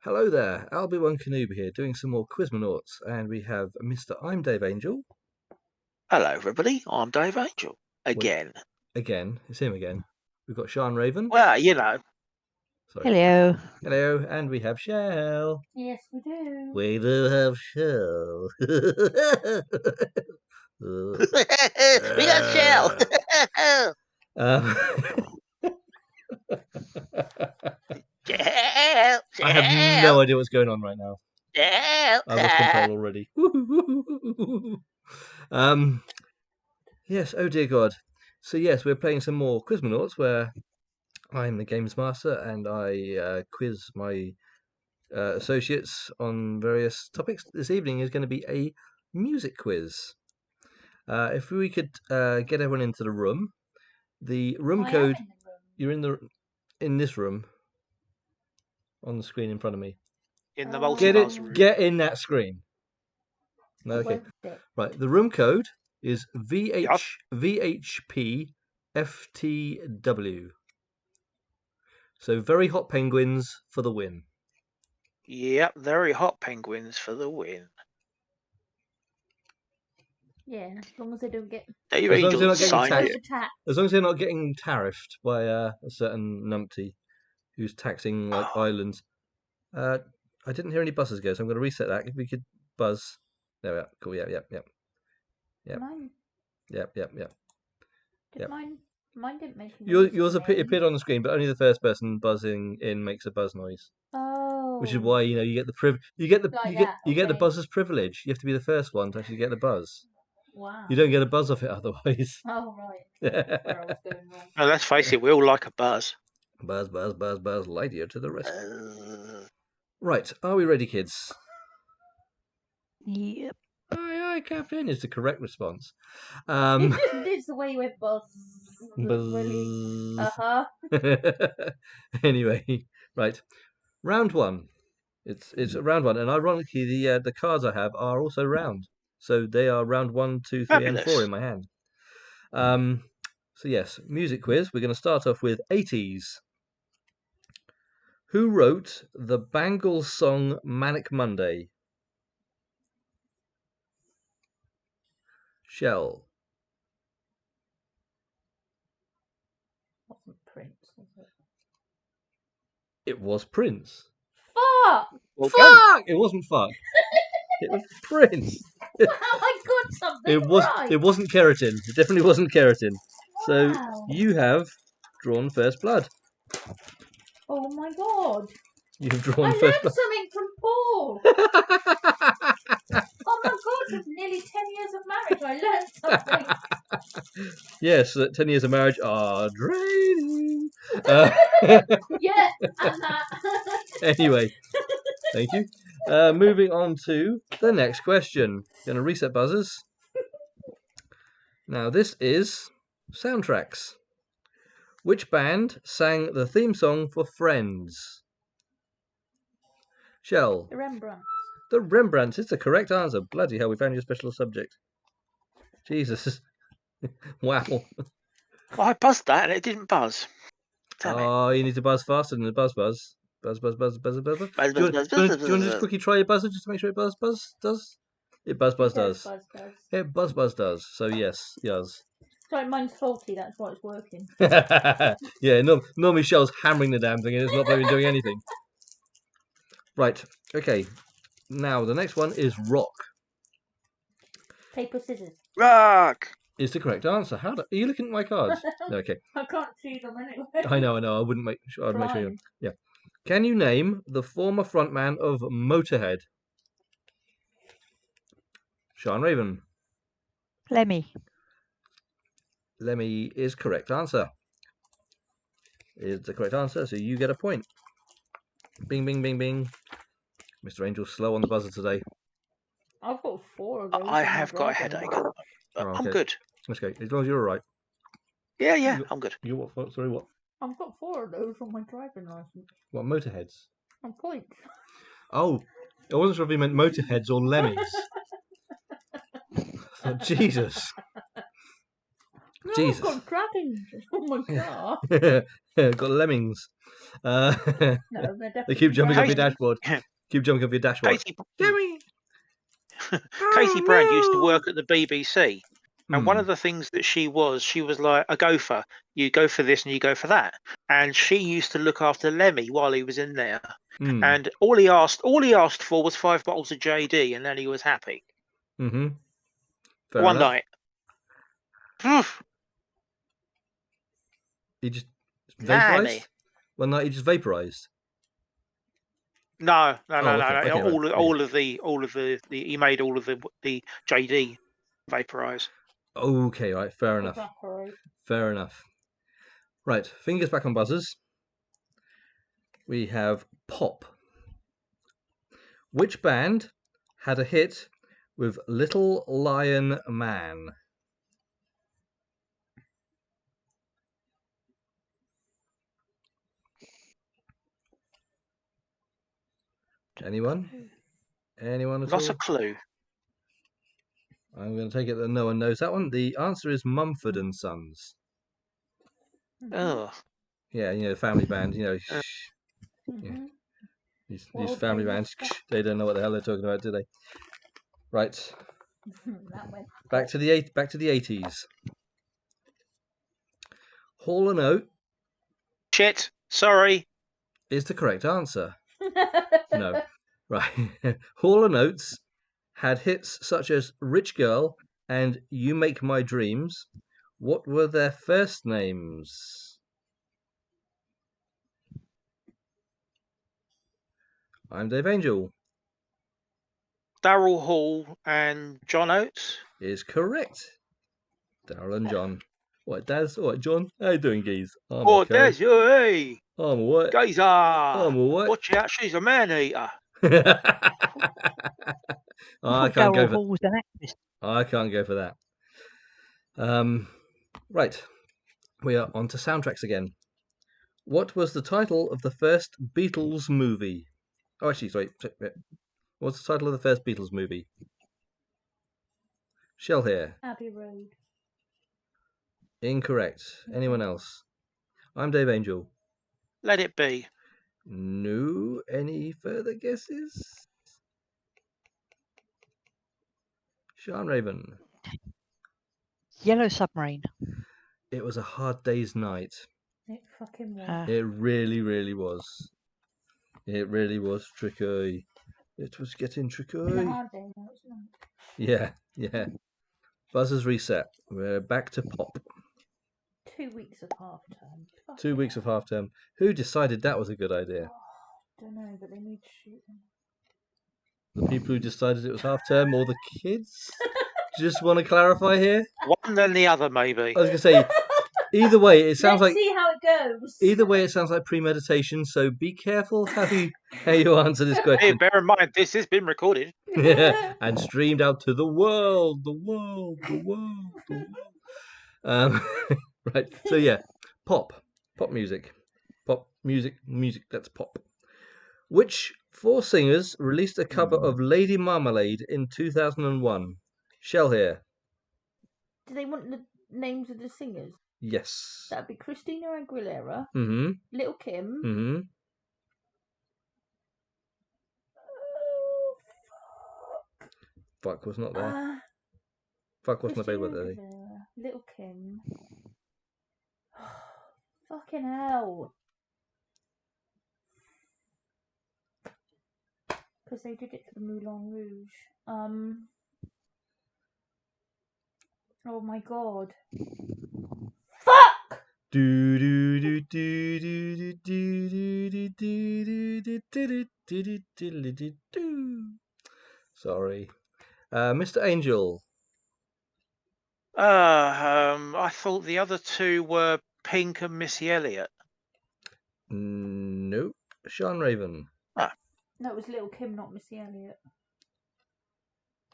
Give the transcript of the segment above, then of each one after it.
Hello there, Albie-Wan here, doing some more QUIZMONAUTS, and we have Mr. I'm Dave Angel. Hello, everybody. I'm Dave Angel. Again. Again, it's him again. We've got Sian Raven. Well, you know. Sorry. Hello. Hello, and we have Shell. Yes, we do. We do have Shell. We got Shell. Shell. I have no idea what's going on right now. Shell. I've lost control already. Yes, oh dear God. So yes, we're playing some more QUIZMONAUTS where I'm the games master and I quiz my associates on various topics. This evening is going to be a music quiz. If we could get everyone into the room, the room code. You're in this room on the screen in front of me. In the multiverse room. Get in that screen. Okay. Right. The room code is VHP FTW. So very hot penguins for the win. Yep, very hot penguins for the win. Yeah, as long as they don't get. As long as they're not getting attacked. tariffed by a certain numpty who's taxing islands. I didn't hear any buzzers go, so I'm going to reset that. If we could buzz. There we are. Cool. Yep. Mine. Yep. Mine didn't make noise. Yours appeared on the screen, but only the first person buzzing in makes a buzz noise. Oh. Which is why you get the the buzzer's privilege. You have to be the first one to actually get the buzz. Wow. You don't get a buzz off it otherwise. Oh right. That's where I was going wrong. No, let's face it, we all like a buzz. Buzz, light year to the rest. Right, are we ready, kids? Yep. Aye, Captain is the correct response. It's the way you went buzz. Buzz. Really? Anyway, right. Round one. It's round one, and ironically, the cards I have are also round, so they are round 1, 2, 3, and 4 in my hand. So yes, music quiz. We're going to start off with 80s. Who wrote the Bangles song "Manic Monday"? Shell. Wasn't Prince, was it? It was Prince. Fuck! Well, fuck! It wasn't fuck. It was Prince. Wow, I got something right. It wasn't keratin. It definitely wasn't keratin. Wow. So you have drawn first blood. Oh my God! You've drawn first blood. I learned something from Paul. Oh my God! With nearly 10 years of marriage, I learned something. Yes, 10 years of marriage are draining. Yeah, and that. Anyway, thank you. Moving on to the next question. Going to reset buzzers. Now this is soundtracks. Which band sang the theme song for Friends? Shell. The Rembrandts. The Rembrandts is the correct answer. Bloody hell, we found your special subject. Jesus. Wow. Well, I buzzed that and it didn't buzz. Damn it. You need to buzz faster than the buzz. Buzz. Do you want to just quickly try your buzzer just to make sure it buzz does? It buzz does. It buzz does. So yes. Sorry, mine's faulty, that's why it's working. Yeah, normally Shell's hammering the damn thing and it's not even doing anything. Right, okay. Now the next one is rock. Paper, scissors. Rock! Is the correct answer. Are you looking at my cards? Okay. I can't see them anyway. I know. I wouldn't make sure. I'd make sure. Yeah. Can you name the former frontman of Motorhead? Sian Raven. Lemmy. Lemmy is correct answer. Is the correct answer, so you get a point. Bing, bing, bing, bing. Mr. Angel's slow on the buzzer today. I've got 4 of those. I have got a headache. I'm good. Let's go. As long as you're all right. Yeah, I'm good. You what? Sorry, what? I've got 4 of those on my driving license. What, Motorheads? On points. Oh, I wasn't sure if you meant Motorheads or Lemmies. Oh, Jesus. Jesus. Oh, got dragons. Oh my god. Got lemmings. No, they're They definitely keep jumping off your dragons. dashboard. Keep jumping off your dashboard. Katie, Gimme! Katie Brand used to no! work at the BBC, and one Hmm. of the things that she was like a gopher. You go for this and you go for that, and she used to look after Lemmy while he was in there. Hmm. And all he asked for was 5 bottles of JD, and then he was happy. Mm-hmm. Fair One enough. night. He just Blimey. vaporized? One night he just vaporized. No. Oh, okay. Okay, right. All of the he made all of the JD vaporize. Okay, right. Fair enough. Evaporate. Fair enough. Right. Fingers back on buzzers. We have Pop. Which band had a hit with Little Lion Man? Anyone? Anyone at Not a all? clue. I'm going to take it that no one knows that one. The answer is Mumford and Sons. Ugh. Yeah, you know, the family band. You know, Mm-hmm. these Well, family they bands. must They don't know what the hell they're talking about, do they? Right. that went Back to the 80s. Hall and Oat Shit. Sorry. is the correct answer. No. Right. Hall and Oates had hits such as Rich Girl and You Make My Dreams. What were their first names? I'm Dave Angel. Darrell Hall and John Oates. Is correct. Darryl and John. What, Daz? All right, John. How you doing, geez? I'm Oh, okay. there's you, hey. I'm alright. Geezer. I'm alright. Watch out, she's a man-eater. I thought can't go Darryl for. Hall was an actress. I can't go for that. Right. We are on to soundtracks again. What was the title of the first Beatles movie? Oh, actually, sorry. What's the title of the first Beatles movie? Shell here. Abbey Road. Incorrect. Anyone else? I'm Dave Angel. Let it be. No. Any further guesses? Sian Raven. Yellow Submarine. It was a hard day's night. It fucking was. It really, really was. It really was tricky. It was getting tricky. Been a hard day now, isn't Yeah, yeah. Buzzers reset. We're back to Pop. it? 2 weeks of half term. 2 weeks of half term. Who decided that was a good idea? Don't know, but they need to shoot them. The people who decided it was half term or the kids? Just want to clarify here. One then the other, maybe. I was gonna say either way it sounds Let's like see how it goes. either way it sounds like premeditation, so be careful how you answer this Hey, question. bear in mind, this has been recorded. And streamed out to the world. Right. So yeah, pop music. That's pop. Which 4 singers released a cover of Lady Marmalade in 2001? Shell here. Do they want the names of the singers? Yes. That'd be Christina Aguilera, Mm-hmm. Little Kim. Mm-hmm. Fuck was not there. Fuck wasn't available Christina there. Aguilera, Little Kim. Fucking hell. Because they did it for the Moulin Rouge. Oh my god. Fuck! Do do do do do do do do do do do do. Sorry, Mr. Angel. I thought the other two were Pink and Missy Elliott. Nope. Sian Raven. No, it was Little Kim, not Missy Elliott.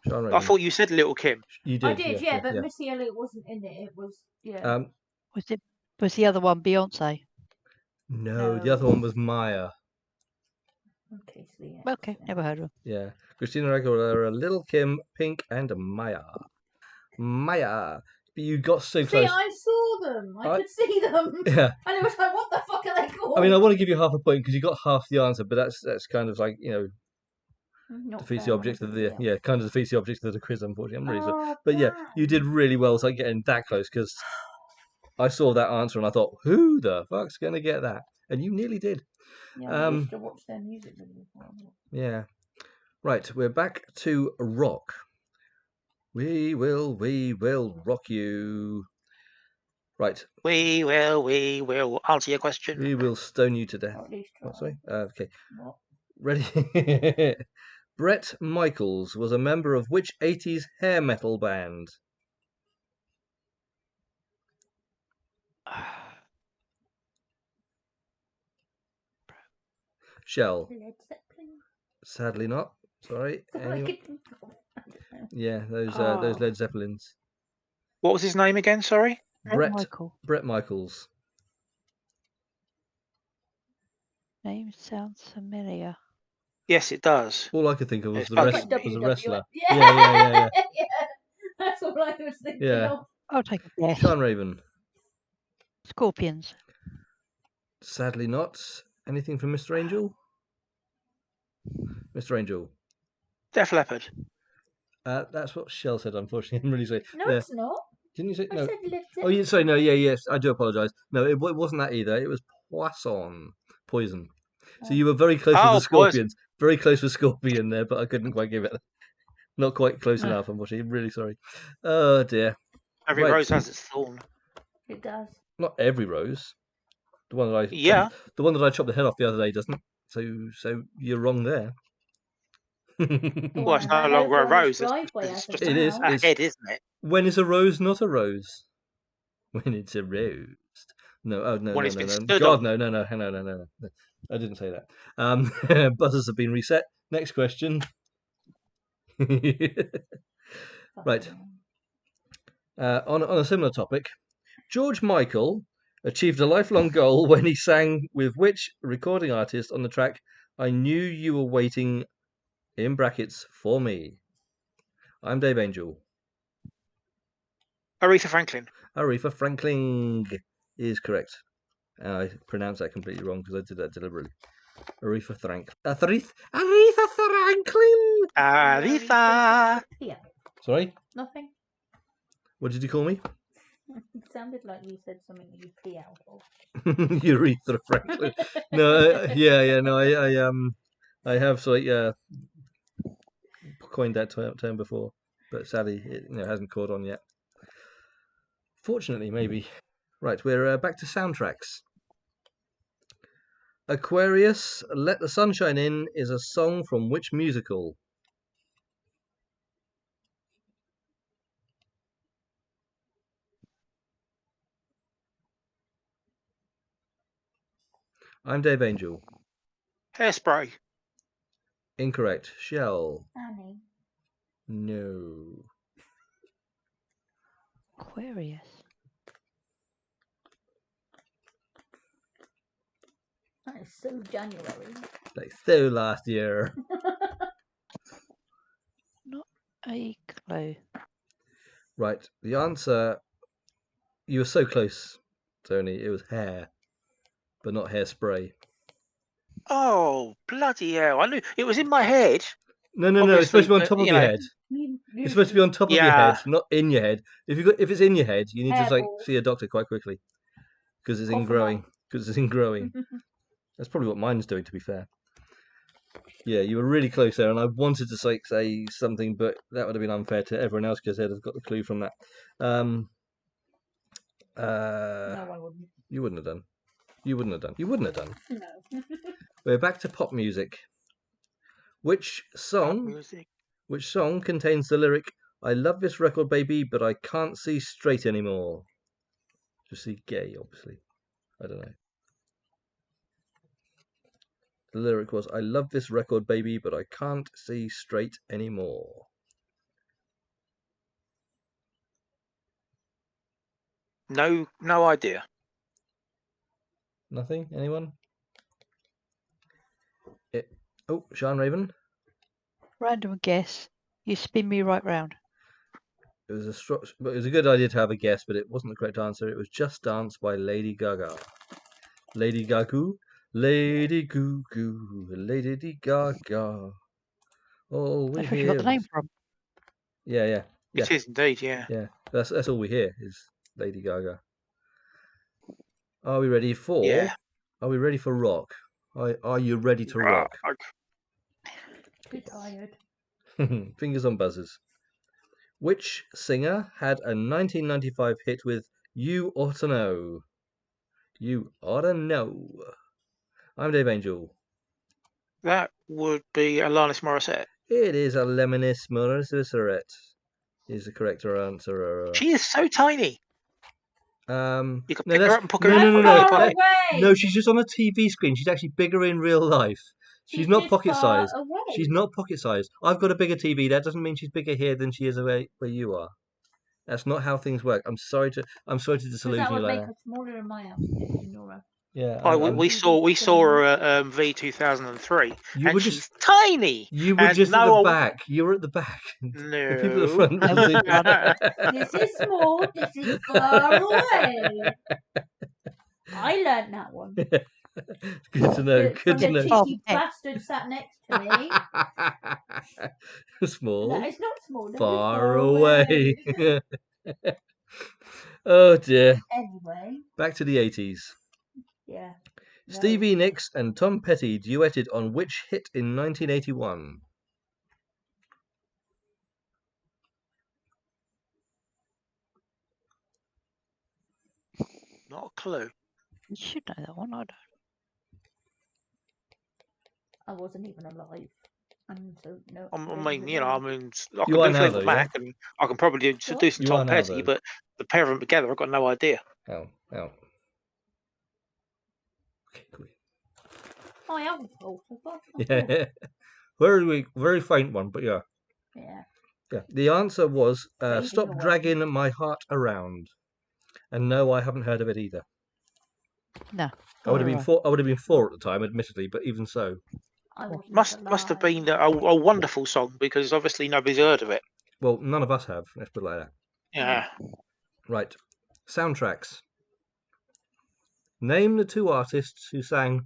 Sian Raven. I thought you said Little Kim. You did. I did, yeah, but Missy Elliott wasn't in it. It was, yeah. Was the other one Beyonce? No, the No. other one was Maya. Okay, so yeah. Okay, never heard of her. Yeah, Christina Aguilera, Little Kim, Pink, and Maya. Maya. But you got so See, close. I saw them. I I- could see them. Yeah. And it was like, what the fuck are they called? I mean, I want to give you half a point because you got half the answer, but that's kind of like, Not defeats the fair on object of everybody else. kind of defeats the object of the quiz, unfortunately. I'm really sorry. Oh, But yeah, you did really well, so getting that close because I saw that answer and I thought, who the fuck's going to get that? And you nearly did. Yeah, I used to watch their music videos. Yeah. Right, we're back to rock. We will rock you. Right. We will answer your question. We will stone you to death. Or at least try. Oh, sorry. Okay. What? Ready? Bret Michaels was a member of which 80s hair metal band? Shell. Led Zeppelin? Sadly not. Sorry. That's all I Anyone? could think of. I don't know. Yeah, those Oh. Led Zeppelins. What was his name again? Sorry. Michael. Bret Michaels. Name sounds familiar. Yes, it does. All I could think of was It's the bugging me. was a wrestler. Yeah. Yeah. Yeah. That's all I was thinking Yeah. of. I'll take a guess. Sian Raven. Scorpions. Sadly not. Anything from Mr. Angel? Mr. Angel. Def Leppard. That's what Shell said, unfortunately. I'm really sorry. No, There. it's not. Didn't you say I no? said Led Oh, yeah, Zeppelin. sorry, no, yes, I do apologise. No, it wasn't that either. It was poison. So you were very close with Oh, the Scorpions. Very close with Scorpion there, but I couldn't quite give it. Not quite close enough, unfortunately. Really sorry. Oh dear. Every Right. rose has its thorn. It does. Not every rose. The one that I Yeah. the one that I chopped the head off the other day doesn't. So you're wrong there. Well, it's no longer a rose. It's just It is. a head, isn't it? When is a rose not a rose? When it's a rose. No, oh no, When no, it's no, been no. stood God, on. no. I didn't say that. Buzzers have been reset. Next question. Right. On a similar topic, George Michael achieved a lifelong goal when he sang with which recording artist on the track "I Knew You Were Waiting" in brackets for me. I'm Dave Angel. Aretha Franklin. Aretha Franklin is correct. I pronounced that completely wrong because I did that deliberately. Aretha Franklin. Aretha Franklin. Aretha. Yeah. Sorry. Nothing. What did you call me? It sounded like you said something that you pee out of. Aretha Franklin. No, I have coined that term before, but sadly it hasn't caught on yet. Fortunately, maybe. Right, we're back to soundtracks. Aquarius, Let the Sunshine In is a song from which musical? I'm Dave Angel. Hairspray. Incorrect. Shell. Annie. No. Aquarius. That is so January. Like so last year. Not a clue. Right. The answer. You were so close, Tony. It was hair, but not hairspray. Oh, bloody hell. I knew it was in my head. No. It's supposed to be on Obviously, top of you your know. head. It's supposed to be on top of your head, not in your head. If it's in your head, you need to Hairball. see a doctor quite quickly because it's Cough 'em ingrowing. up. Because it's ingrowing. That's probably what mine's doing, to be fair. Yeah, you were really close there, and I wanted to say something, but that would have been unfair to everyone else because they'd have got the clue from that. No, I wouldn't. You wouldn't have done. You wouldn't have done. No. We're back to pop music. Which song contains the lyric, "I love this record, baby, but I can't see straight anymore"? Just see gay, obviously. I don't know. The lyric was, "I love this record, baby, but I can't see straight anymore." No idea. Nothing? Anyone? Sian Raven? Random guess. You spin me right round. It was but it was a good idea to have a guess, but it wasn't the correct answer. It was Just Dance by Lady Gaga. Lady Gaga, Lady Goo Goo, Lady Gaga. All we That's where she got hear the name is... from. Yeah. It is indeed, yeah. That's all we hear is Lady Gaga. Are we ready for? Yeah. Are we ready for rock? Are you ready to rock? Too tired. Fingers on buzzers. Which singer had a 1995 hit with You Ought to Know? You ought to know. I'm Dave Angel. That would be Alanis Morissette. It is Alanis Morissette. Is the correct answer. She is so tiny. You can No, pick her that's up and put her no, in no, your no, pocket. Far no. away. No, she's just on a TV screen. She's actually bigger in real life. She's not just pocket far size. away. She's not pocket size. I've got a bigger TV. That doesn't mean she's bigger here than she is where you are. That's not how things work. I'm sorry to Because disillusion that you would like make that. her smaller in my house than in your house. Yeah, Oh, I'm we saw her at V2003, You and were she's tiny. You were And just at the no, back. You were at the back. The people at the no. front No, were we've done. This is small. This is far away. I learned that one. Good to know. Good From to the know. cheeky Oh, bastard sat next to me. Small, That is not small. That is far away. Oh dear. Anyway, Back to the 80s. yeah. No. Stevie Nicks and Tom Petty duetted on which hit in 1981? Not a clue. You should know that one. I don't. I wasn't even alive. And so, no. I don't mean, even know. I You can are do now, Fleetwood though, yeah? Mac, and I can probably do What? some You are Tom now, Petty, though. but the pair of them together, I've got no idea. Oh. Okay, cool. I am false. Yeah. Very faint one, but yeah. Yeah. Yeah. The answer was Fading Stop away. Dragging My Heart Around. And no, I haven't heard of it either. No. I would have been Alright. four at the time, admittedly, but even so. I wasn't Must have been a wonderful song, because obviously nobody's heard of it. Well, none of us have. Let's put it like that. Yeah. Right. Soundtracks. Name the two artists who sang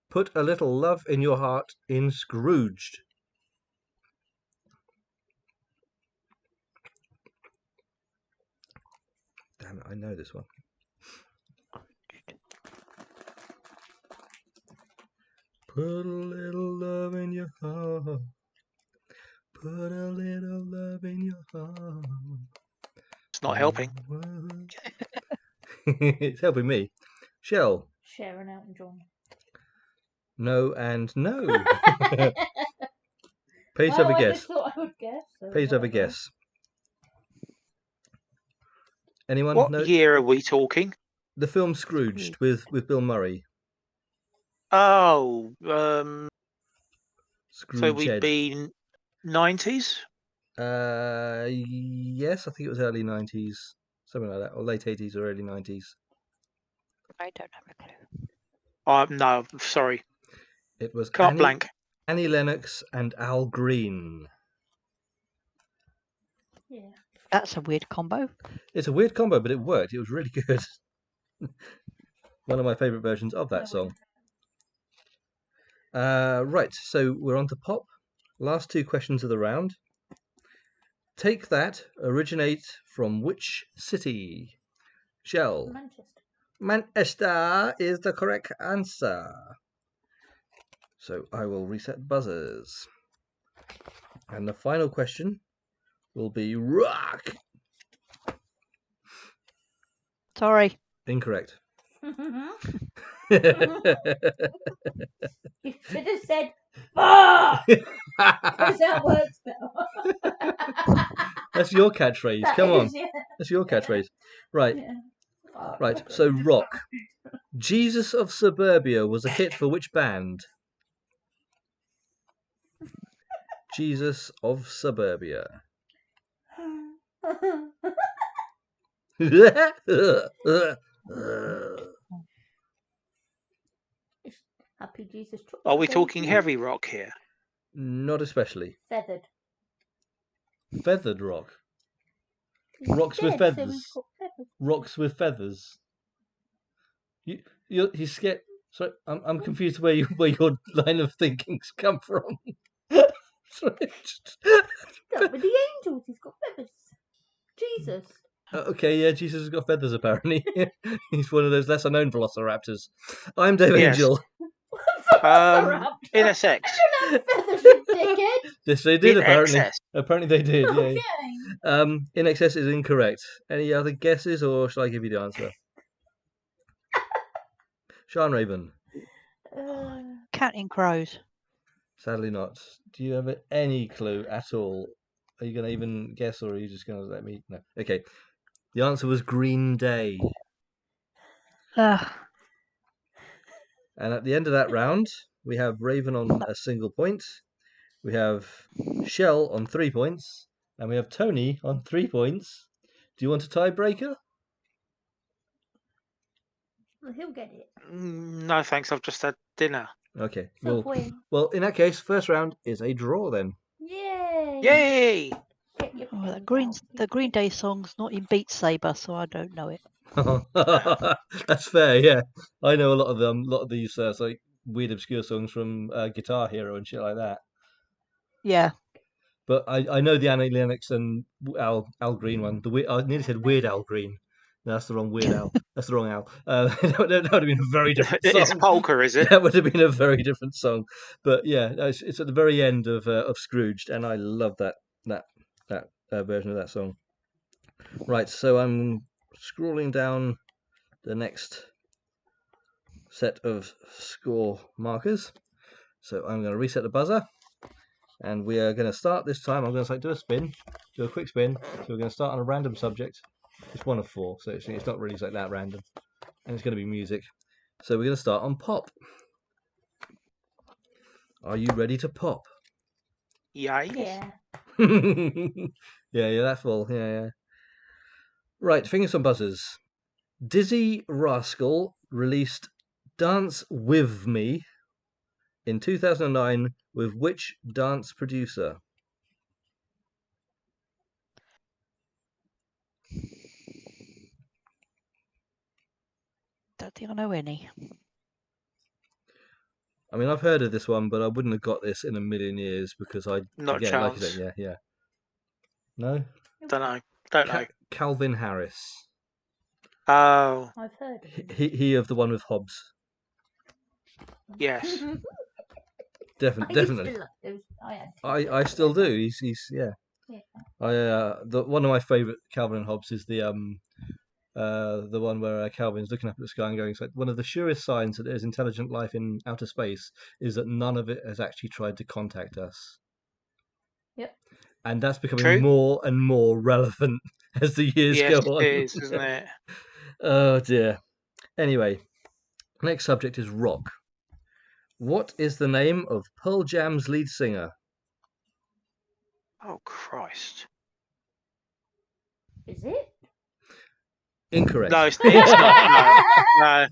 Put a Little Love in Your Heart in Scrooged. Damn it, I know this one. Put a little love in your heart. Put a little love in your heart. It's not helping. It's helping me. Shell. Sharon Elton John. No and no. Pays to have a I guess. just thought I would guess. So Pays to have a whatever. guess. Anyone? What No. year are we talking? The film Scrooged with Bill Murray. Oh, Scrooge so we'd head. be 90s? Yes, I think it was early 90s, something like that, or late 80s or early 90s. I don't have a clue. No, sorry. It was Carte blank. Annie Lennox and Al Green. Yeah. That's a weird combo. It's a weird combo, but it worked. It was really good. One of my favourite versions of that song. Right, so we're on to pop. Last two questions of the round. Take That originate from which city? Shell. Manchester. Manchester is the correct answer. So I will reset buzzers. And the final question will be rock. Sorry. Incorrect. You should have said fuck. Because that works better. That's your catchphrase. That Come on. is, yeah. That's your catchphrase. Right. Yeah. Fuck. Right. So rock. Jesus of Suburbia was a hit for which band? Jesus of Suburbia. Happy Jesus. Are we talking heavy rock here? Not especially. Feathered. Feathered rock. He's Rocks with dead, so feathers. he's got feathers. Rocks with feathers. He's scared. Sorry, I'm confused where your line of thinking's come from. Sorry. Look, with the angels, he's got feathers. Jesus. Okay, yeah, Jesus has got feathers apparently. He's one of those lesser known velociraptors. I'm Dave Yes. Angel. In a sex. I don't have feathers, you dickhead. Yes, they did In apparently. excess. Apparently they did, yeah. Okay. In excess is incorrect. Any other guesses, or shall I give you the answer? Sian Raven. Counting crows. Sadly not. Do you have any clue at all? Are you going to even guess, or are you just going to let me? No. Okay. The answer was Green Day. Ugh. And at the end of that round, we have Raven on a single point. We have Shell on 3 points. And we have Tony on 3 points. Do you want a tiebreaker? Well, he'll get it. No, thanks. I've just had dinner. Okay. So Well, in that case, first round is a draw then. Yay! Yay! Get your Oh, feathers the out. Green Day song's not in Beat Saber, so I don't know it. That's fair, yeah. I know a lot of them, a lot of these like weird obscure songs from Guitar Hero and shit like that. Yeah. But I know the Annie Lennox and Al Green one. I nearly said Weird Al Green. No, that's the wrong Weird Al. That's the wrong Al. That would have been a very different song. It's polka, is it? That would have been a very different song. But yeah, it's at the very end of Scrooged, and I love that version of that song. Right, so I'm scrolling down the next set of score markers. So I'm going to reset the buzzer, and we are going to start this time. I'm going to do a spin, do a quick spin. So we're going to start on a random subject. It's one of 4, so it's not really like that random, and it's going to be music. So we're going to start on pop. Are you ready to pop? Yeah. Yeah. yeah, that's all. Yeah. Right, fingers on buzzers. Dizzy Rascal released Dance With Me in 2009 with which dance producer? Don't think I know any. I mean, I've heard of this one, but I wouldn't have got this in a million years because Not a chance. like you said, yeah. No? Don't know. Calvin Harris. Oh, I've heard. He of the one with Hobbs. yes. Definitely. I still do. He's yeah. One of my favourite Calvin and Hobbes is the one where Calvin's looking up at the sky and going, it's like, one of the surest signs that there's intelligent life in outer space is that none of it has actually tried to contact us. Yep. And that's becoming True. more and more relevant as the years go on. Yes, it is, isn't it? Oh dear. Anyway, next subject is rock. What is the name of Pearl Jam's lead singer? Oh, Christ. Is it? Incorrect. No, it's not.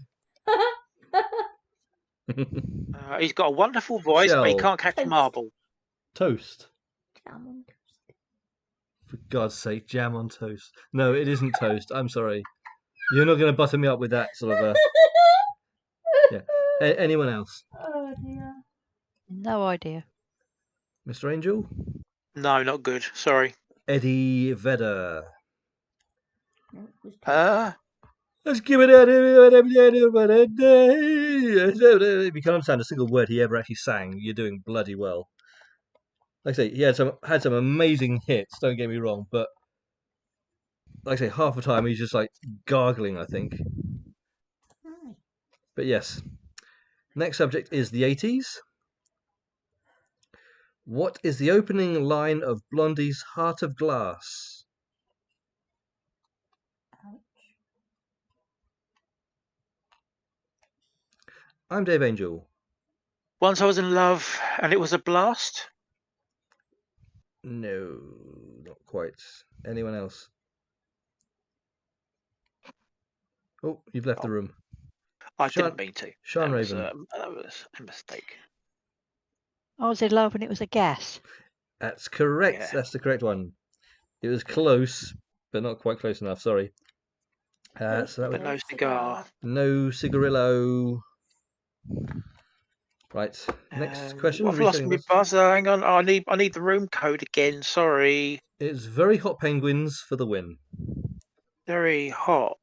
No. He's got a wonderful voice, but he Shell. can't catch a marble. Toast. Jam on toast. For God's sake, jam on toast. No, it isn't toast. I'm sorry. You're not going to butter me up with that sort of yeah. Anyone else? Oh dear. No idea. Mr. Angel? No, not good. Sorry. Eddie Vedder. Let's give it If you can't understand a single word he ever actually sang, you're doing bloody well. Like I say, he had some amazing hits, don't get me wrong, but like I say, half the time he's just like gargling, I think. But yes. Next subject is the 80s. What is the opening line of Blondie's Heart of Glass? I'm Dave Angel. Once I was in love and it was a blast. No, not quite. Anyone else? Oh, you've left the room. I didn't mean to. Sian Raven. That was a mistake. I was in love and it was a gas. That's correct. Yeah. That's the correct one. It was close, but not quite close enough. Sorry. So that But was no cigar. no cigarillo. Right. Next question. I've lost Resetting my this. buzzer. Hang on. I need the room code again. Sorry. It's very hot penguins for the win. Very hot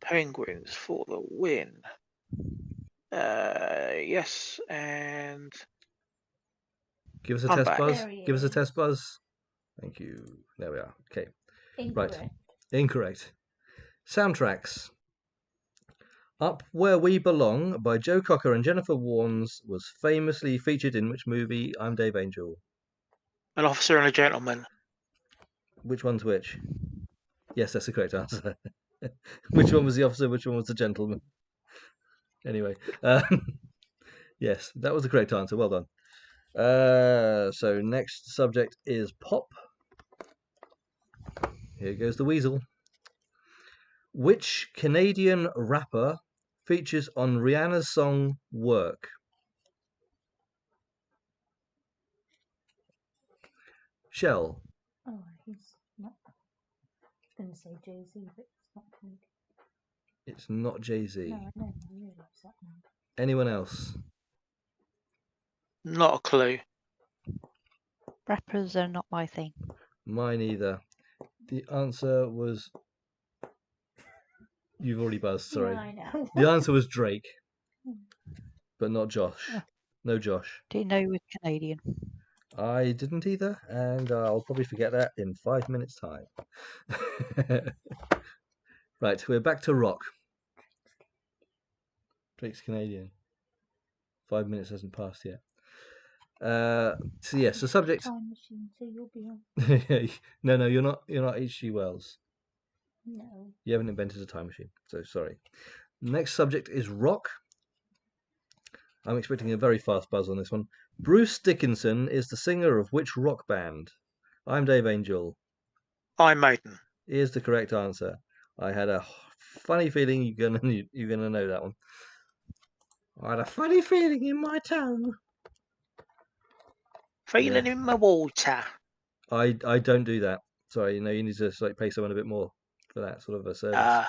penguins for the win. Yes, and Give us a I'm test back. buzz. There he Give us a is. test buzz. Thank you. There we are. Okay. Incorrect. Incorrect. Soundtracks. Up Where We Belong by Joe Cocker and Jennifer Warnes was famously featured in which movie? I'm Dave Angel. An Officer and a Gentleman. Which one's which? Yes, that's the correct answer. Which one was the officer? Which one was the gentleman? Anyway, yes, that was the correct answer. Well done. So next subject is pop. Here goes the weasel. Which Canadian rapper features on Rihanna's song Work? Shell. Oh, he's not. I was going to say Jay-Z, but it's not Canadian. It's not Jay-Z. No, I know. I really upset now. Anyone else? Not a clue. Rappers are not my thing. Mine either. The answer was... You've already buzzed, sorry. Yeah, I know. The answer was Drake, but not Josh. Oh. No Josh. Do you know with Canadian? I didn't either, and I'll probably forget that in 5 minutes' time. Right, we're back to rock. Drake's Canadian. 5 minutes hasn't passed yet. So yes, the subject. Time machine, so you'll be on. No, you're not. You're not H.G. Wells. No. You haven't invented a time machine, so sorry. Next subject is rock. I'm expecting a very fast buzz on this one. Bruce Dickinson is the singer of which rock band? I'm Dave Angel. I'm Maiden. Is the correct answer. I had a funny feeling you're gonna know that one. I had a funny feeling in my toe. Feeling in my water. I don't do that. Sorry, you need to pay someone a bit more for that sort of a service.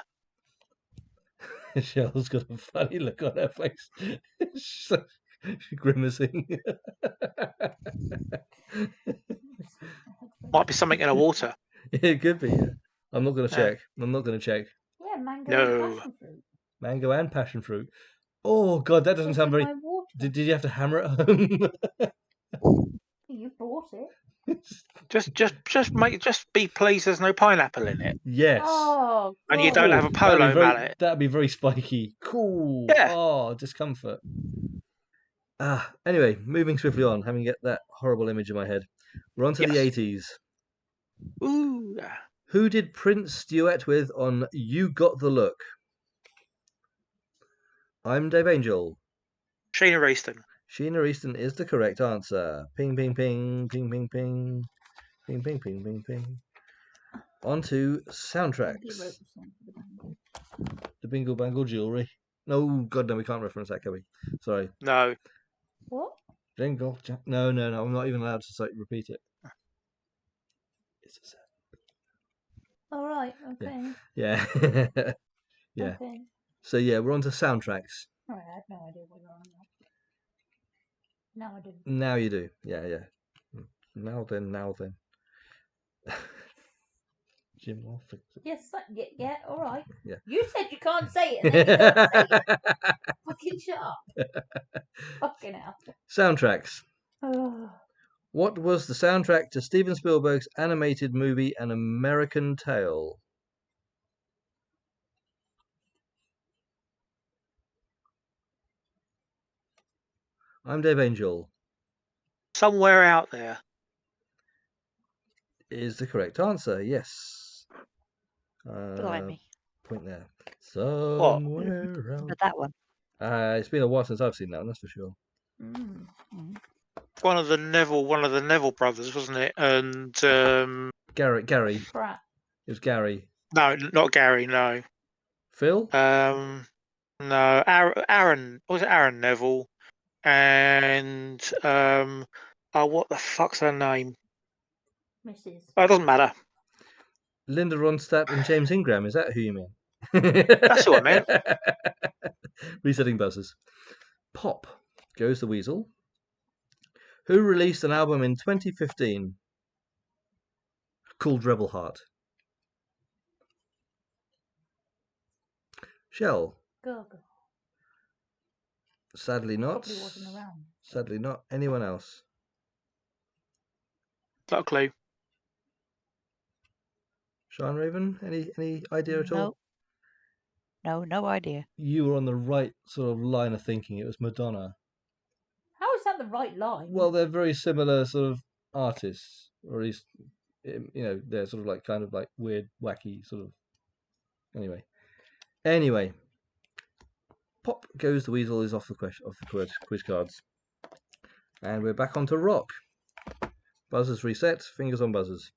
Shell's got a funny look on her face. She's grimacing. Might be something in the water. It could be. Yeah. I'm not going to check. I'm not going to check. Yeah, mango No. and passion fruit. Mango and passion fruit. Oh God, that doesn't It's sound in very. my water. Did you have to hammer it home? You bought it. Just be pleased there's no pineapple in it. Yes. Oh, And you God. don't have a polo mallet. That'd be very spiky. Cool. Yeah. Oh, discomfort. Anyway, moving swiftly on, having get that horrible image in my head. We're on to the 80s. Ooh. Who did Prince duet with on You Got the Look? I'm Dave Angel. Sheena Easton. Sheena Easton is the correct answer. Ping, ping, ping, ping, ping, ping. Ping, ping, ping, ping, ping. On to soundtracks. The Bingle Bangle Jewelry. No, God, no, we can't reference that, can we? Sorry. No. What? Jingle. No, I'm not even allowed to repeat it. It's a sound. All right. Okay. Yeah. Yeah. Okay. So, yeah, we're on to soundtracks. All right, I had no idea what you were on about. Now I do. Now you do. Yeah. Now then. Jim will fix it. Yes, yeah, all right. Yeah. You said you can't say it, and then you can't say it. Fucking shut up. Fucking hell. Soundtracks. Oh. What was the soundtrack to Steven Spielberg's animated movie An American Tail? I'm Dave Angel. Somewhere out there. Is the correct answer. Yes. Blimey. Point there. Somewhere out. But that one. It's been a while since I've seen that one, that's for sure. Mm. One of the Neville brothers, wasn't it? And Gary. Crap. It was Gary. no, not Gary. No. Phil? No. Aaron. Was it Aaron Neville? And what the fuck's her name? Mrs. Oh, it doesn't matter. Linda Ronstadt and James Ingram. Is that who you mean? That's who I meant. Resetting buzzers. Pop Goes the Weasel. Who released an album in 2015 called Rebel Heart? Shell. Google. Sadly not. Probably wasn't around. Sadly not. Anyone else? Not a clue. Sian Raven? Any idea at all? No idea. You were on the right sort of line of thinking. It was Madonna. How is that the right line? Well, they're very similar sort of artists, or at least, they're sort of like kind of like weird, wacky sort of. Anyway, Pop Goes the Weasel is off the quiz cards, and we're back onto rock. Buzzers reset. Fingers on buzzers.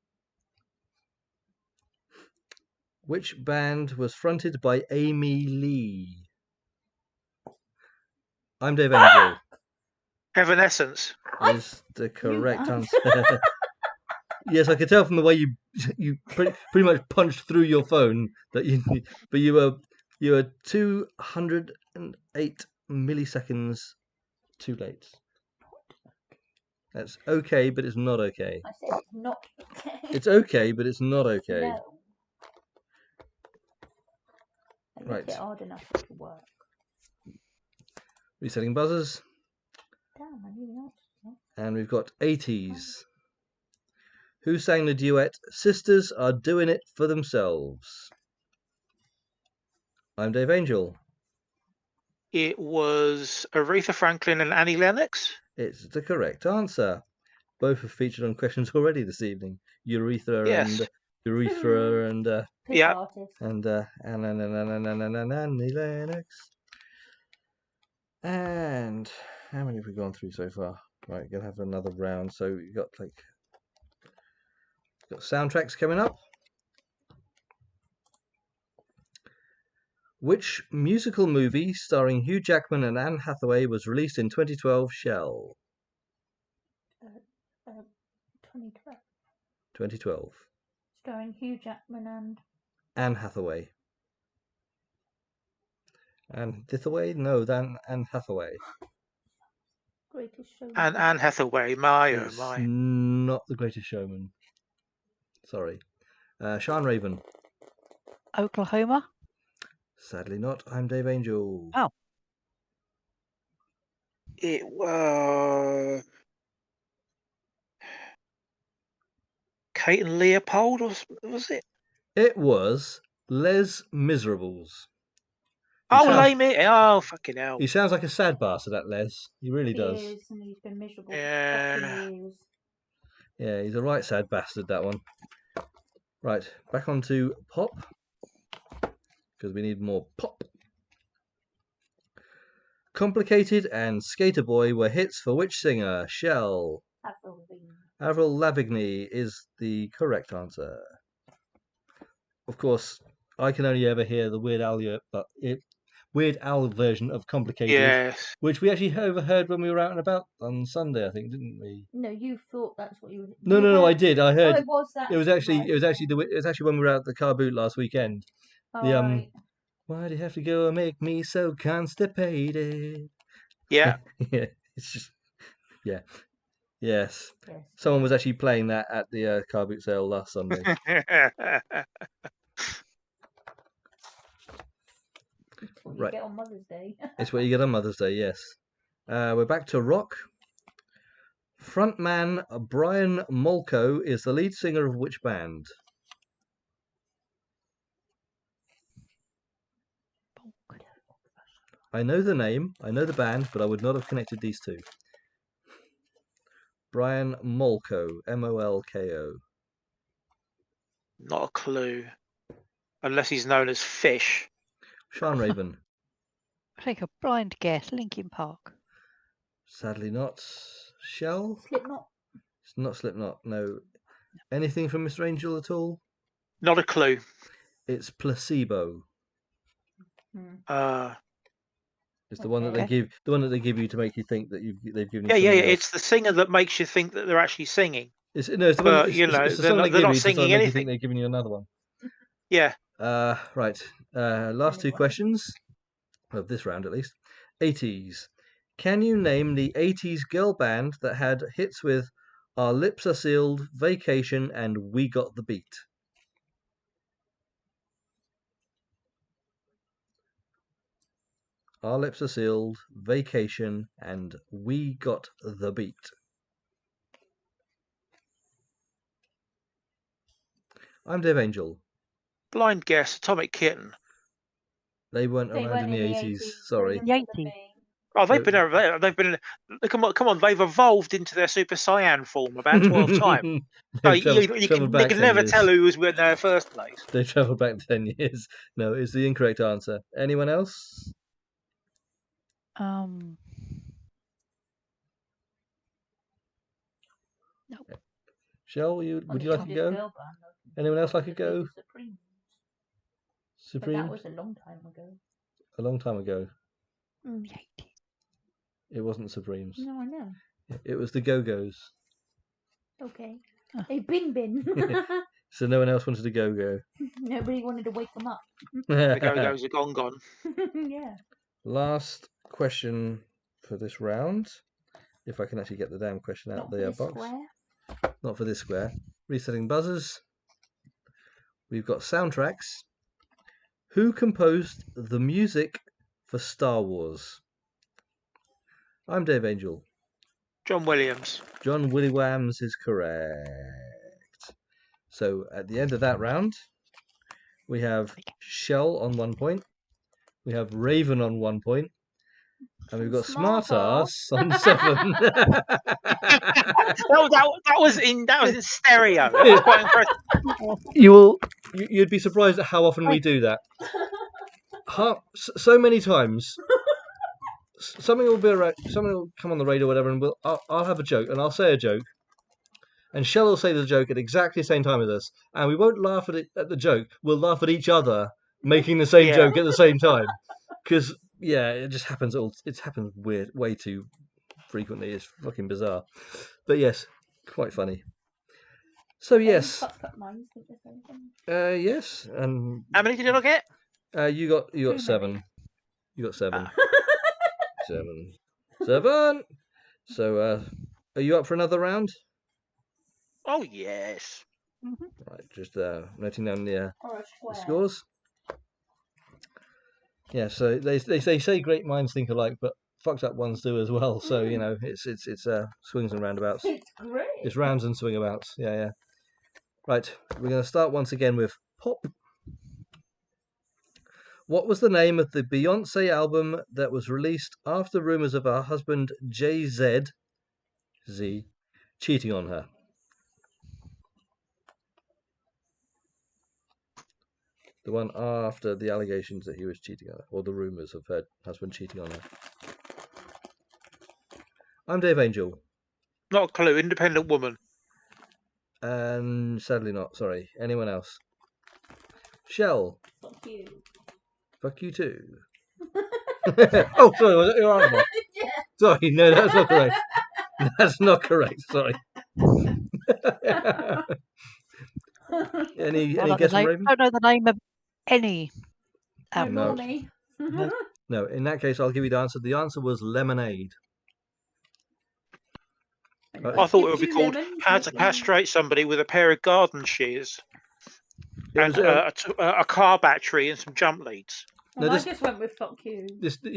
Which band was fronted by Amy Lee? I'm Dave Angel. Evanescence. Is the correct answer. Yes, I could tell from the way you pretty much punched through your phone that you were 208 milliseconds too late. That's okay, but it's not okay. I said it's not okay. It's okay, but it's not okay. No. I Right. make it hard enough for it to work. Resetting buzzers. Damn, I knew the answer. And we've got 80s. Who sang the duet Sisters Are Doing It For Themselves? I'm Dave Angel. It was Aretha Franklin and Annie Lennox. It's the correct answer. Both have featured on questions already this evening. Urethra Yes. and Urethra and Piss Yeah. artist. and Annie Lennox. And how many have we gone through so far? Right, gonna have another round. So you got soundtracks coming up. Which musical movie starring Hugh Jackman and Anne Hathaway was released in 2012? Shell. 2012. 2012. Starring Hugh Jackman and Anne Hathaway. Anne Hathaway? No, Anne Hathaway. Greatest Showman. And Anne Hathaway. My, oh It's my. not The Greatest Showman. Sorry. Sian Raven. Oklahoma. Sadly not. I'm Dave Angel. Oh. It was Kate and Leopold, was it? It was Les Miserables. Oh, sounds- lame it. Oh, fucking hell. He sounds like a sad bastard, that Les. He really He does. is, and he's been miserable Yeah. for fucking years. Yeah, he's a right sad bastard, that one. Right, back onto Pop. Because we need more pop. Complicated and Skater Boy were hits for which singer? Shell. Avril Lavigne is the correct answer. Of course, I can only ever hear the Weird Al version of Complicated, Yes. which we actually overheard when we were out and about on Sunday, I think, didn't we? No, you thought that's what you were. No, I did. I heard. Oh, it was that. It was actually right. it was actually when we were out at the car boot last weekend. Oh, the, right. Why do you have to go and make me so constipated? Yeah. Yeah, it's just yes. Yes. Someone was actually playing that at the car boot sale last Sunday. What Right. you get on Mother's Day. It's what you get on Mother's Day. Yes. We're back to rock. Frontman Brian Molko is the lead singer of which band? I know the name, I know the band, but I would not have connected these two. Brian Molko, Molko. Not a clue. Unless he's known as Fish. Sian Raven. Take a blind guess. Linkin Park. Sadly not. Shell? Slipknot. It's not Slipknot, no. Anything from Mr. Angel at all? Not a clue. It's Placebo. It's the one that they give you to make you think that they've given you. Yeah. something else. It's the singer that makes you think that they're actually singing. It's the one, But, it's you know, the they're song not- they they're give not you to try and singing make you anything. think they've given you another one. Yeah. Right. Last two questions of this round, at least. 80s. Can you name the 80s girl band that had hits with "Our Lips Are Sealed," "Vacation," and "We Got the Beat"? "Our Lips Are Sealed," "Vacation," and "We Got the Beat." I'm Dave Angel. Blind guess. Atomic Kitten. They weren't They around weren't in the 80s. They Sorry. were The younger than 80s. me. Oh, they've No. been. They've been. Come on. They've evolved into their Super Saiyan form about 12 times. So They've travelled you back can 10 never years. tell who was in their first place. They travelled back 10 years. No, it's the incorrect answer. Anyone else? Nope. Shell, would you like to go? Anyone else like to go? But that Supreme? was a long time ago. A long time ago. The 80s. It wasn't Supremes. No, I know. It was the Go-Go's. Okay. Oh. Hey, bin. So no one else wanted to Go-Go. Nobody wanted to wake them up. The Go-Go's are gone. Yeah. Last question for this round. If I can actually get the damn question out Not of for the this box. square. Not for this square. Resetting buzzers. We've got soundtracks. Who composed the music for Star Wars? I'm Dave Angel. John Williams. John Williams is correct. So at the end of that round, we have Shell on 1 point. We have Raven on 1 point. And we've got Smartass on 7. that was in stereo. That was quite impressive. You'd be surprised at how often we do that. So many times. Something will come on the radio or whatever, and I'll have a joke, and I'll say a joke, and Shell will say the joke at exactly the same time as us, and we won't laugh at the joke. We'll laugh at each other making the same joke at the same time, because it just happens. It's happened way too frequently. It's fucking bizarre, but yes, quite funny. So yes, yes, and How many did you get? you got 7. You got 7. 7. So, are you up for another round? Oh yes. Mm-hmm. Right, just noting down the scores. Yeah, so they say great minds think alike, but fucked up ones do as well. So it's swings and roundabouts. It's great. It's rounds and swingabouts. Yeah. Right, we're going to start once again with pop. What was the name of the Beyonce album that was released after rumors of her husband Jay-Z cheating on her? The one after the allegations that he was cheating on her, or the rumors of her husband cheating on her. I'm Dave Angel. Not a clue. Independent Woman. And sadly not. Sorry. Anyone else? Shell. Fuck you. Fuck you too. Oh, sorry. Was that your answer? Yeah. Sorry. No, that's not correct. That's not correct. Sorry. Any guess from Raven? I don't know the name of any album. Nor me. No. In that case, I'll give you the answer. The answer was Lemonade. I thought it would be called How to Castrate Somebody with a Pair of Garden Shears and a car battery and some jump leads. Well, I just went with fuck you. This was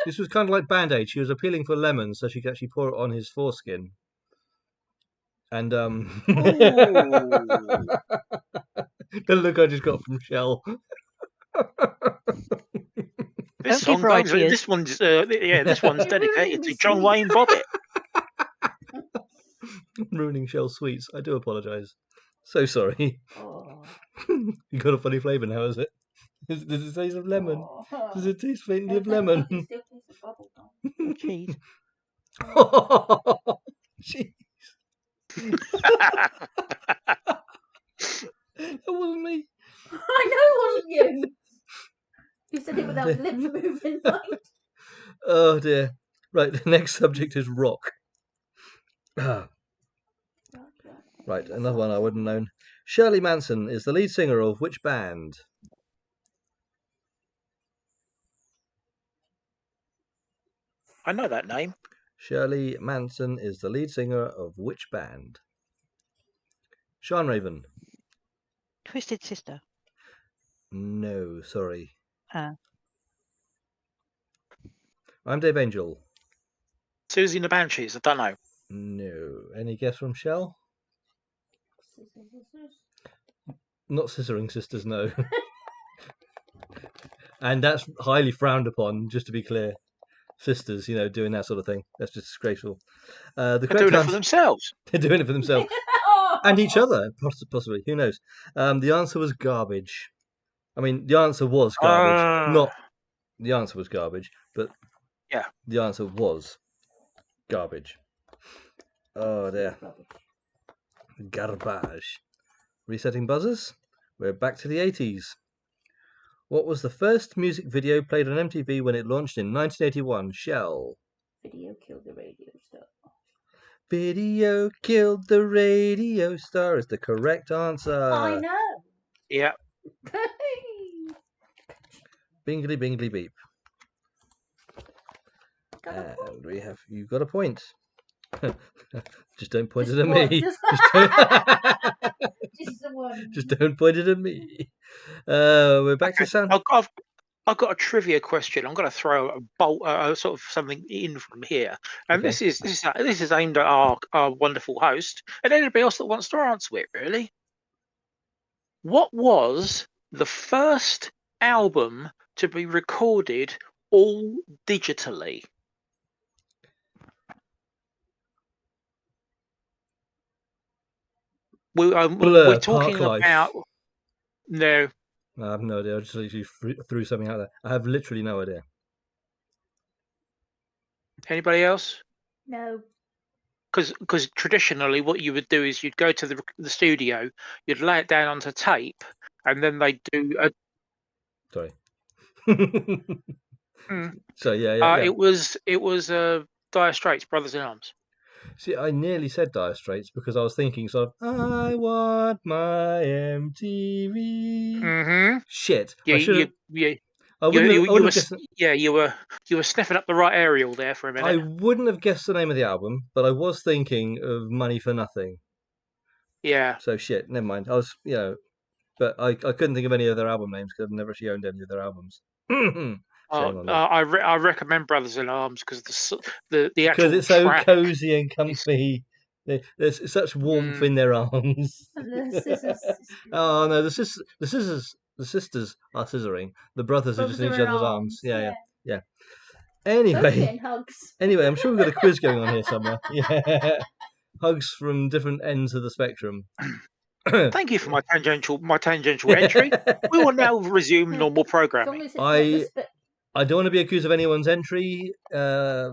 this was kind of like Band-Aid. She was appealing for lemons so she could actually pour it on his foreskin. And the look I just got from Shell. This one's dedicated to John Wayne Bobbitt. Ruining Shell sweets. I do apologise. So sorry. Oh. You got a funny flavour now, is it? Does it taste of lemon? Oh. Does it taste faintly of lemon? It still tastes of bubble gum. Cheese. Jeez. That wasn't me. I know it wasn't you. You said it without lips moving. Right? Oh dear. Right, the next subject is rock. Right, another one I wouldn't have known. Shirley Manson is the lead singer of which band? I know that name. Shirley Manson is the lead singer of which band? Sian Raven. Twisted Sister. No, sorry. Ah. I'm Dave Angel. Susie and the Banshees. I don't know. No. Any guess from Shell? Not Scissoring Sisters, no. And that's highly frowned upon, just to be clear. Sisters, doing that sort of thing. That's just disgraceful. They're doing it for themselves. They're doing it for themselves. And each other, possibly. Who knows? The answer was garbage. I mean, the answer was garbage. Not the answer was garbage, but yeah, the answer was garbage. Oh, dear. Garbage. Resetting buzzers. We're back to the 80s. What was the first music video played on MTV when it launched in 1981? Shell. Video killed the radio star. Video killed the radio star is the correct answer. I know. Yeah. Bingly, bingly, beep. And you've got a point. Just don't point it at me. Just don't point it at me. We're back to sound. I've got a trivia question. I'm going to throw a bolt, sort of something in from here, and Okay. this is aimed at our wonderful host and anybody else that wants to answer it. Really, what was the first album to be recorded all digitally? We're talking about no. I have no idea. I just literally threw something out there. I have literally no idea. Anybody else? No. Because traditionally, what you would do is you'd go to the studio, you'd lay it down onto tape, and then they'd do a. Sorry. So yeah. It was Dire Straits, Brothers in Arms. See, I nearly said Dire Straits because I was thinking sort of, I want my MTV. Mm-hmm. Shit. Yeah, I should have. You were sniffing up the right aerial there for a minute. I wouldn't have guessed the name of the album, but I was thinking of Money for Nothing. Yeah. So shit, never mind. I was, but I couldn't think of any other album names because I've never actually owned any of their albums. I recommend Brothers in Arms because the actual because it's so track cozy and comfy. There's such warmth in their arms. Oh no, the sisters are scissoring. The brothers are just in each other's arms. Yeah. Anyway, I'm sure we've got a quiz going on here somewhere. Yeah, hugs from different ends of the spectrum. Thank you for my tangential entry. We will now resume normal programming. I don't want to be accused of anyone's entry. I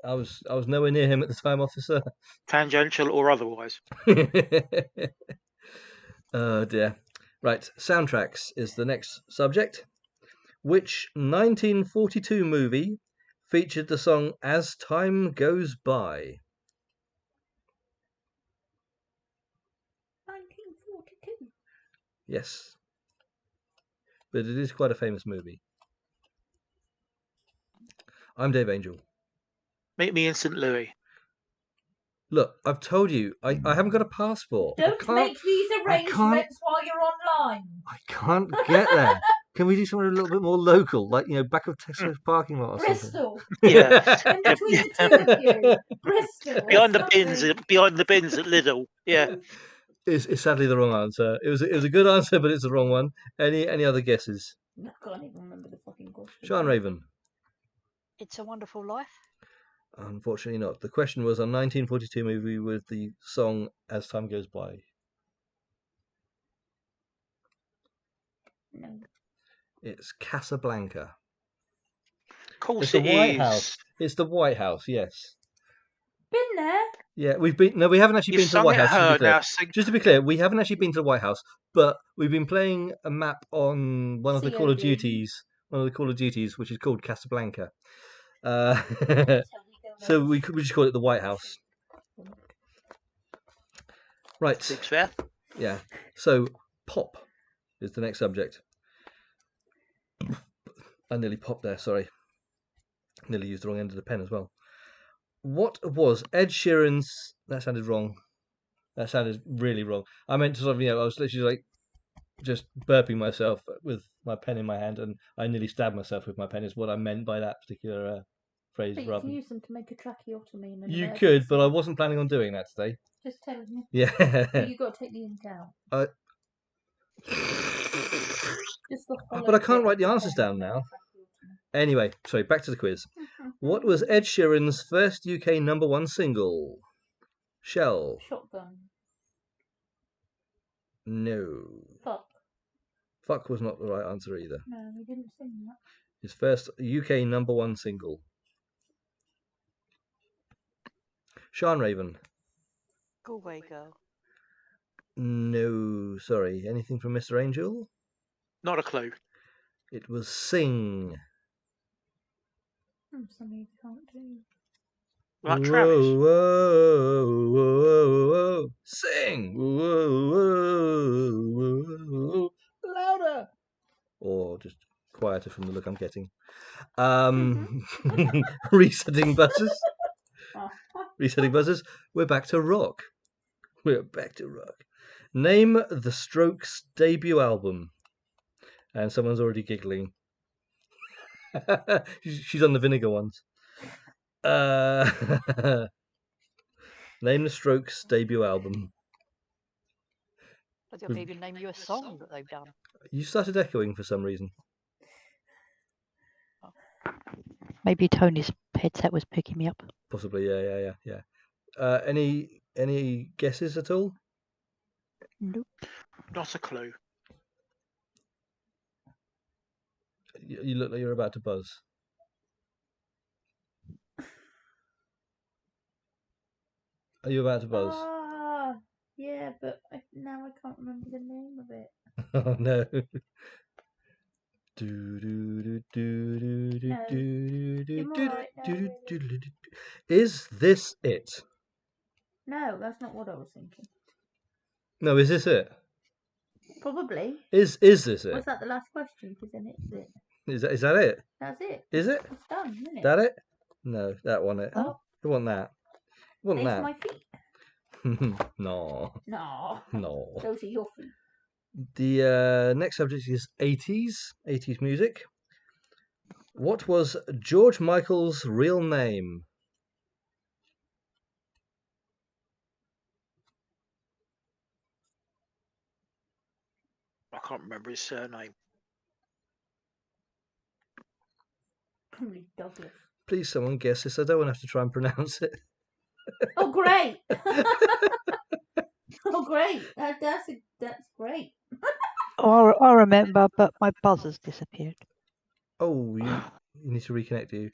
was nowhere near him at the time, officer. Tangential or otherwise. Oh dear. Right, soundtracks is the next subject. Which 1942 movie featured the song As Time Goes By? 1942. Yes. But it is quite a famous movie. I'm Dave Angel. Meet me in St. Louis. Look, I've told you, I haven't got a passport. Don't make these arrangements while you're online. I can't get there. Can we do something a little bit more local, like back of Tesco's parking lot or Bristol. something? Yeah. In between the two of you. Bristol. Behind the bins at Lidl. Yeah. It's sadly the wrong answer. It was a good answer, but it's the wrong one. Any other guesses? I can't even remember the fucking question. Sian Raven. It's a Wonderful Life. Unfortunately not. The question was a 1942 movie with the song As Time Goes By. No. It's Casablanca. Of course it's the White House. It's the White House, yes. Been there? Yeah, we haven't actually been to the White House. Just to be clear, we haven't actually been to the White House, but we've been playing a map on one of the Call of Duties, which is called Casablanca. So we just call it the White House. Right. Seems fair. Yeah. So pop is the next subject. I nearly popped there. Sorry. Nearly used the wrong end of the pen as well. What was Ed Sheeran's? That sounded wrong. That sounded really wrong. I meant to sort of, I was literally like just burping myself with my pen in my hand, and I nearly stabbed myself with my pen. Is what I meant by that particular phrase. But you can use them to make a tracheotomy in an You emergency. could, but I wasn't planning on doing that today. Just telling you. Yeah. But you've got to take the ink out. Just the hollow But I can't bit write of the the answers pen down for now. tracheotomy. Anyway, sorry, back to the quiz. What was Ed Sheeran's first UK #1 single? Shell. Shotgun. No. Fuck. Fuck was not the right answer either. No, we didn't sing that. His first UK #1 single. Sian Raven. Go away, girl. No, sorry. Anything from Mr. Angel? Not a clue. It was Sing. Something you can't do. Like whoa, Travis. Whoa, whoa, whoa. Sing. Whoa, whoa, whoa. Louder. Or just quieter from the look I'm getting. Resetting buzzers. Resetting buzzers. We're back to rock. We're back to rock. Name the Strokes' debut album. And someone's already giggling. She's on the vinegar ones. Name the Strokes' debut album. I think maybe name you a song that they've done. You started echoing for some reason. Maybe Tony's headset was picking me up. Possibly, yeah. Any guesses at all? Nope. Not a clue. You look like you're about to buzz. Are you about to buzz? Yeah, but now I can't remember the name of it. Oh no. Do, do, do, do, do, do, No. do, do, I'm do, alright now, do, really. do, do, do. Is this it? No, that's not what I was thinking. No, is this it? Probably. Is this it? Was that the last question? Because then it's it. Is that it? That's it. Is it? It's done, isn't it? That it? No, that one it. Oh, You want that? You want there's that? my feet. No. No. No. Those are your feet. The next subject is 80s music. What was George Michael's real name? I can't remember his surname. Probably Douglas. Please, someone guess this. I don't want to have to try and pronounce it. Oh, great! Oh, great! That's great. Oh, I remember, but my buzzer's disappeared. Oh, you need to reconnect you.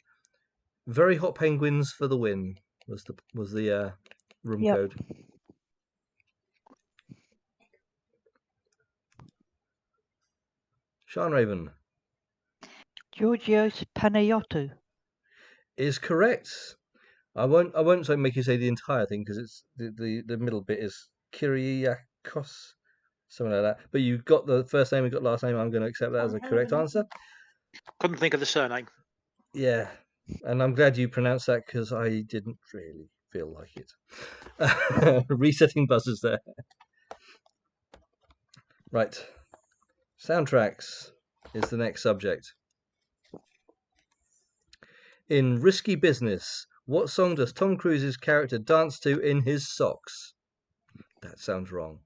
Very Hot Penguins for the win was the room Yep. code. Sian Raven Georgios Panayotou. is correct. I won't make you say the entire thing because it's the middle bit is Kyriakos, something like that. But you got the first name, you got last name. I'm going to accept that as a correct answer. Couldn't think of the surname. Yeah, and I'm glad you pronounced that because I didn't really feel like it. Resetting buzzers there. Right. Soundtracks is the next subject. In Risky Business, what song does Tom Cruise's character dance to in his socks? That sounds wrong.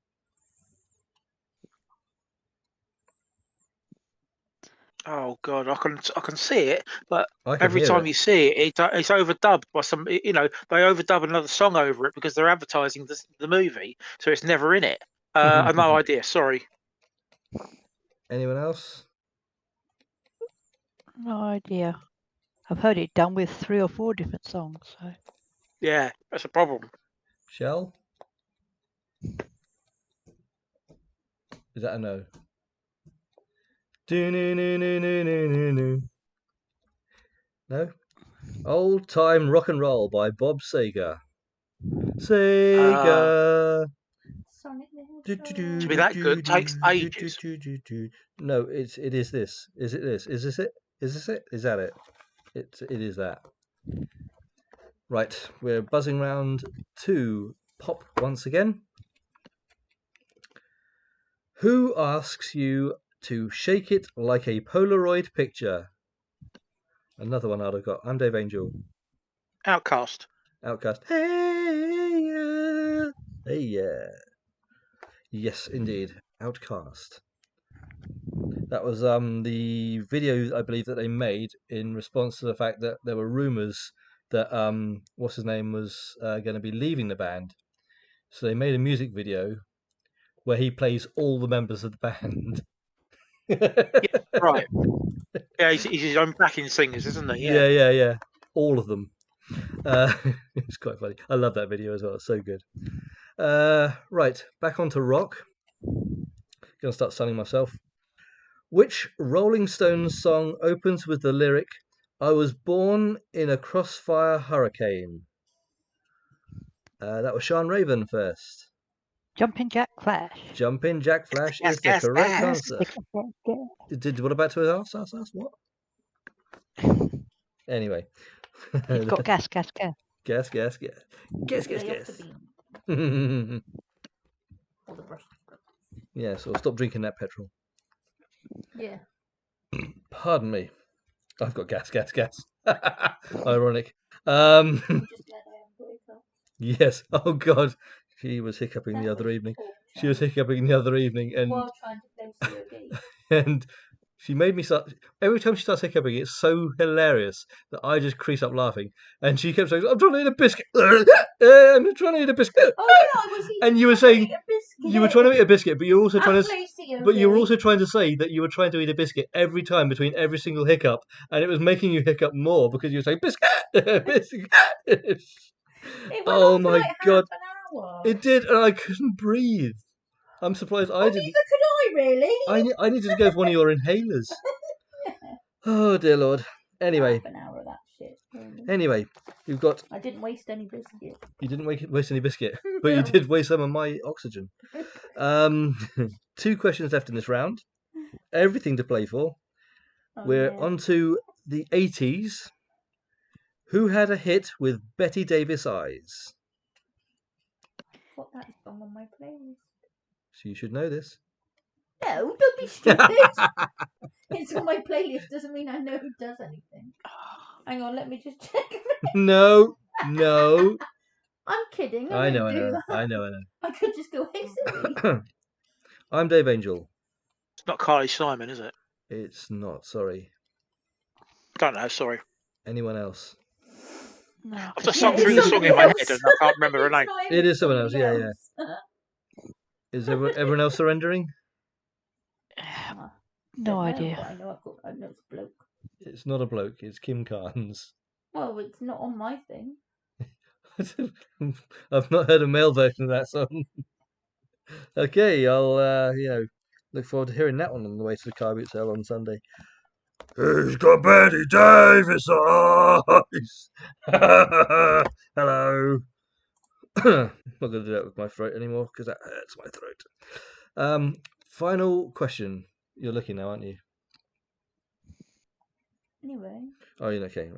Oh God, I can see it, but I can every hear time it. you see it, it's overdubbed by some. They overdub another song over it because they're advertising the movie, so it's never in it. I've no idea. Sorry. Anyone else? No idea. I've heard it done with 3 or 4 different songs. So. Yeah, that's a problem. Shell? Is that a no? No? Old Time Rock and Roll by Bob Seger. Sega. Sonic the To be that good takes ages. No, it is this. Is it this? Is this it? Is this it? Is that it? It is that. Right, we're buzzing round to pop once again. Who asks you to shake it like a Polaroid picture? Another one I'd have got. I'm Dave Angel. Outcast. Outcast. Hey yeah. Hey yeah. Yes, indeed. Outcast. That was the video I believe that they made in response to the fact that there were rumours that what's his name was going to be leaving the band. So they made a music video where he plays all the members of the band. Right. Yeah, he's his own backing singers, isn't he? Yeah. All of them. It's quite funny. I love that video as well. It's so good. Right, back onto rock. Gonna start sunning myself. Which Rolling Stones song opens with the lyric, "I was born in a crossfire hurricane"? That was Sian Raven first. Jumping Jack Flash. Jumping Jack Flash is the correct answer. Did what about to ask? What? Anyway. You've got gas. Guess. All the brushes. Yeah, so stop drinking that petrol. Yeah. Pardon me. I've got gas. Ironic. I'm just glad I haven't got it up. Yes. Oh God. She was hiccuping the other evening. She was hiccuping the other evening, and while trying to play COD. and she made me start. Every time she starts hiccuping, it's so hilarious that I just crease up laughing. And she kept saying, "I'm trying to eat a biscuit. I'm trying to eat a biscuit." Oh yeah, I was eating. And you were saying a biscuit. you were trying to eat a biscuit, but you were also trying to. play COD. But you were also trying to say that you were trying to eat a biscuit every time between every single hiccup, and it was making you hiccup more because you were saying biscuit, biscuit. It went Oh on for my like God. half an hour. It did, and I couldn't breathe. I'm surprised I didn't. Neither could I really. I needed to go for one of your inhalers. Oh dear Lord. Anyway, Half an hour of that shit. Really. anyway, you've got. I didn't waste any biscuit. You didn't waste any biscuit, but you did waste some of my oxygen. 2 questions left in this round. Everything to play for. We're on to the 80s. Who had a hit with Betty Davis Eyes? What that song on my playlist? So you should know this. No, don't be stupid. It's on my playlist doesn't mean I know who does anything. Hang on, let me just check. No. I'm kidding. I know. I could just go, hey Siri. I'm Dave Angel. It's not Carly Simon, is it? It's not, sorry. Don't know, sorry. Anyone else? No. I've just sung through the song in my head and I can't remember her name. It is someone else, yeah. Is everyone else surrendering? No idea. I know it's a bloke. It's not a bloke, it's Kim Carnes. Well, it's not on my thing. I've not heard a male version of that song. Okay, I'll look forward to hearing that one on the way to the car boot sale on Sunday. Who's got Betty Davis eyes? Hello. I'm not going to do that with my throat anymore because that hurts my throat. Final question. You're looking now, aren't you? Anyway. Oh, you're okay.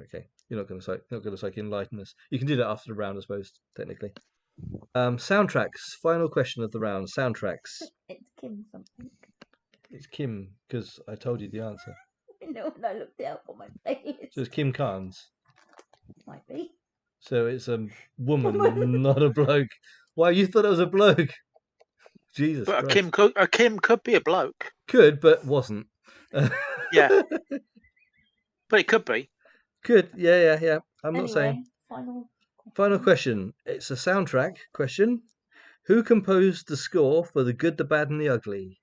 You're not going to enlighten us. You can do that after the round, I suppose, technically. Soundtracks. Final question of the round. Soundtracks. It's Kim something. It's Kim because I told you the answer. No, and I looked it up on my playlist. So it's Kim Carnes. Might be. So it's a woman, not a bloke. Why, you thought it was a bloke? Jesus But Christ. a Kim could be a bloke. Could, but wasn't. Yeah. But it could be. Could, yeah. I'm not saying. Final question. It's a soundtrack question. Who composed the score for The Good, the Bad and the Ugly?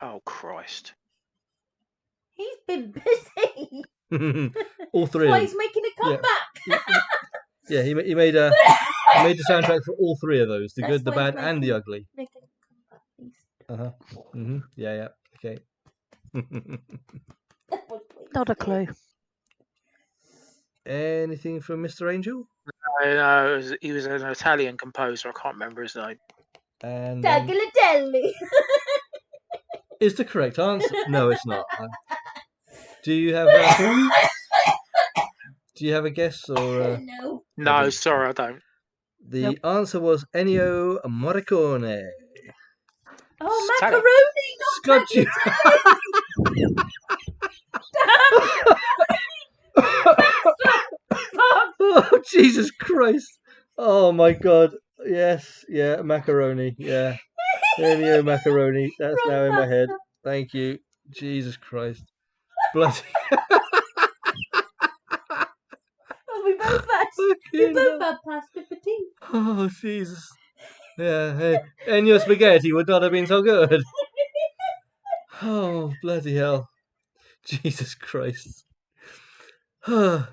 Oh, Christ. He's been busy. All three. Why he's making a comeback? Yeah, he made the soundtrack for all 3 of those: The Good, the Bad, and the Ugly. Making a comeback, please. Yeah. Okay. Not a clue. Anything from Mr. Angel? I know he was an Italian composer. I can't remember his name. And Tagliatelle. is the correct answer. No, it's not. Do you have a guess or? No. No, sorry, I don't. The answer was Ennio Morricone. Oh, Italian. macaroni, not Scotch. Oh, Jesus Christ. Oh, my God. Yes, yeah, macaroni. Yeah. Ennio Macaroni. That's now in my head. Thank you. Jesus Christ. Bloody. Oh, we both had pasta for tea. Oh, Jesus. Yeah, hey, Ennio Spaghetti would not have been so good. Oh, bloody hell. Jesus Christ. Right.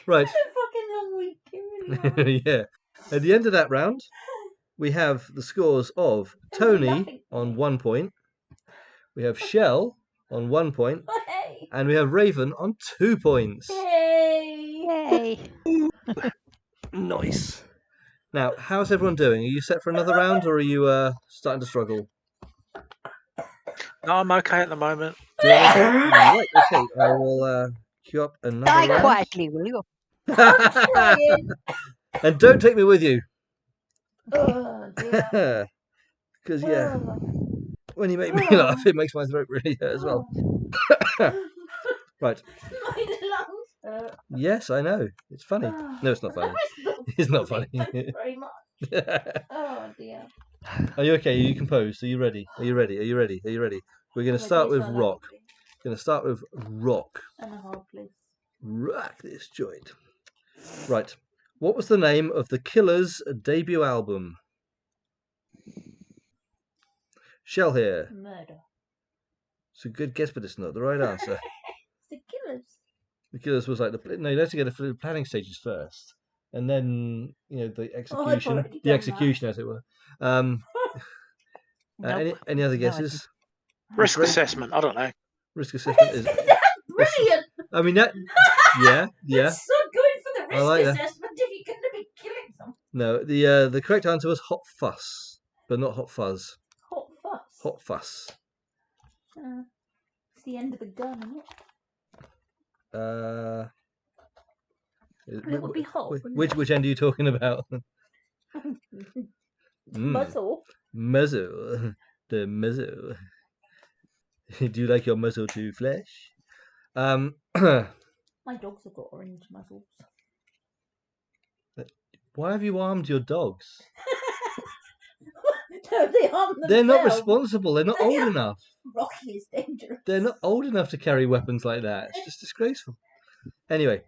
What a fucking long week. It really was. Yeah. At the end of that round, we have the scores of Tony on 1 point. We have Shell on 1 point. Hey. And we have Raven on 2 points. Yay. Yay. Nice. Now, how's everyone doing? Are you set for another round, or are you starting to struggle? No, I'm okay at the moment. Right, okay. I will queue up another Die round. quietly, will you? I'm trying. And don't take me with you. Oh, dear. Because, yeah, Oh. when you make me laugh, it makes my throat really hurt as well. Right. My lungs hurt. Yes, I know. It's funny. No, it's not funny. It's not funny. Thank you very much. Oh, dear. Are you okay? Are you composed? Are you ready? Are you ready? Are you ready? Are you ready? We're going to start with rock. Going to start with rock. And a hard place. Rock this joint. Right. What was the name of the Killers' debut album? Shell here. Murder. It's a good guess, but it's not the right answer. The Killers. The Killers was like no, you have to get through the planning stages first, and then the execution, as it were. Nope. Any other No, guesses? Risk assessment. I don't know. Risk assessment is Brilliant. I mean that. Yeah. It's so good for the I risk like that. assessment if you're going to be killing someone. No, the correct answer was Hot Fuss, but not Hot Fuzz. Hot fuss. Hot Fuss. It's the end of the gun, isn't it? It would be hot. Which end are you talking about? Muzzle. Muzzle. The muzzle. Do you like your muzzle to flesh? My dogs have got orange muzzles. Why have you armed your dogs? No, they arm themselves. They're not responsible. They're not old enough. Rocky is dangerous. They're not old enough to carry weapons like that. It's just disgraceful. Anyway.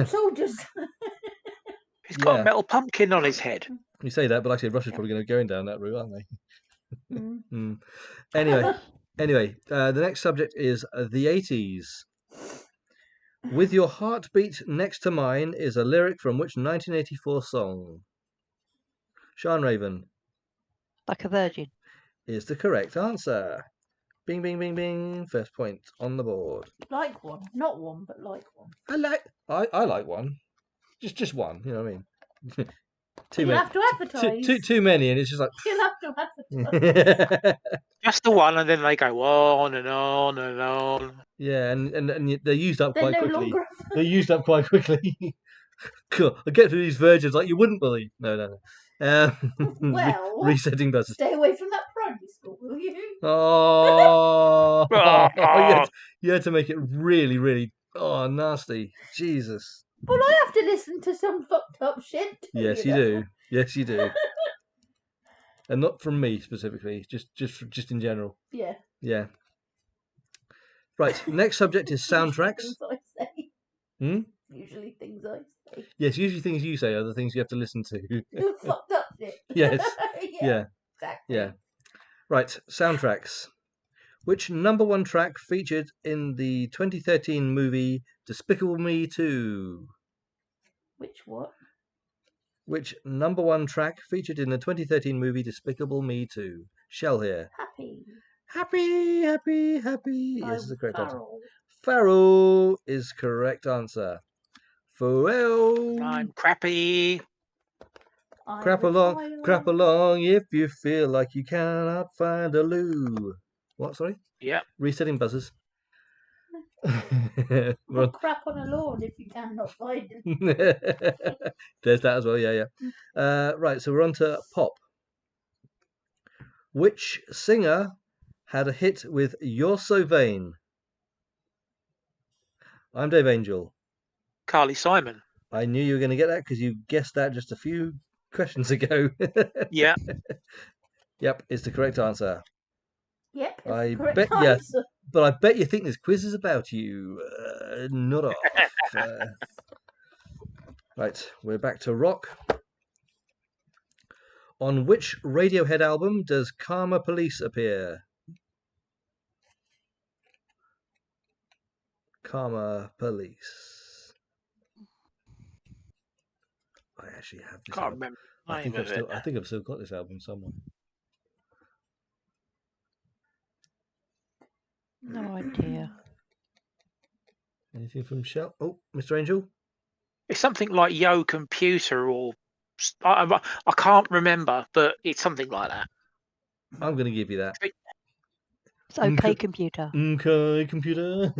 Soldiers. He's got a metal pumpkin on his head. You say that, but actually Russia's probably going down that route, aren't they? Mm. Anyway, the next subject is the 80s. With Your Heartbeat Next to Mine is a lyric from which 1984 song? Sian Raven. Like a virgin. Is the correct answer. Bing, bing, bing, bing. First point on the board. Like one. Not one, but like one. I like one. Just one, you know what I mean? You'll have to advertise. Too many, and it's just like... You'll have to advertise. Just the one, and then they go on and on and on. Yeah, and they're used up quite quickly. Longer. They're used up quite quickly. Cool. I get through these virgins like you wouldn't believe. No. Well, resetting buzzers. Stay away from that primary school, will you? Oh, you had to make it really, really nasty. Jesus. Well, I have to listen to some fucked up shit. Yes, you do. Yes, you do. And not from me specifically, just in general. Yeah. Yeah. Right. Next subject is soundtracks. Things I say. Usually things I say. Yes, usually things you say are the things you have to listen to. Fucked up shit. Yes. Yeah. Exactly. Yeah. Right. Soundtracks. Which number one track featured in the 2013 movie Despicable Me 2? Which what? Which number one track featured in the 2013 movie Despicable Me 2? Shell here. Happy. Happy, happy, happy. Yes, is the correct answer. Farrell. Farrell is correct answer. Farrell. I'm crappy. I Crap retire. along if you feel like you cannot find a loo. What, sorry? Yeah. Resetting buzzers. Well, crap on a lawn if you cannot find it. There's that as well, yeah. Right, so we're on to pop. Which singer had a hit with You're So Vain? I'm Dave Angel. Carly Simon. I knew you were going to get that because you guessed that just a few questions ago. Yeah. Yep, it's the correct answer. Yep, it's I the correct bet you, answer. but I bet you think this quiz is about you. Not off. Right, we're back to rock. On which Radiohead album does Karma Police appear? Karma Police. I actually have this Can't album. remember the I name think of it. I've still got this album somewhere. No idea. Anything from Shell? Oh, Mr. Angel? It's something like Yo Computer or I can't remember, but it's something like that. I'm going to give you that. It's okay, computer. Okay, computer.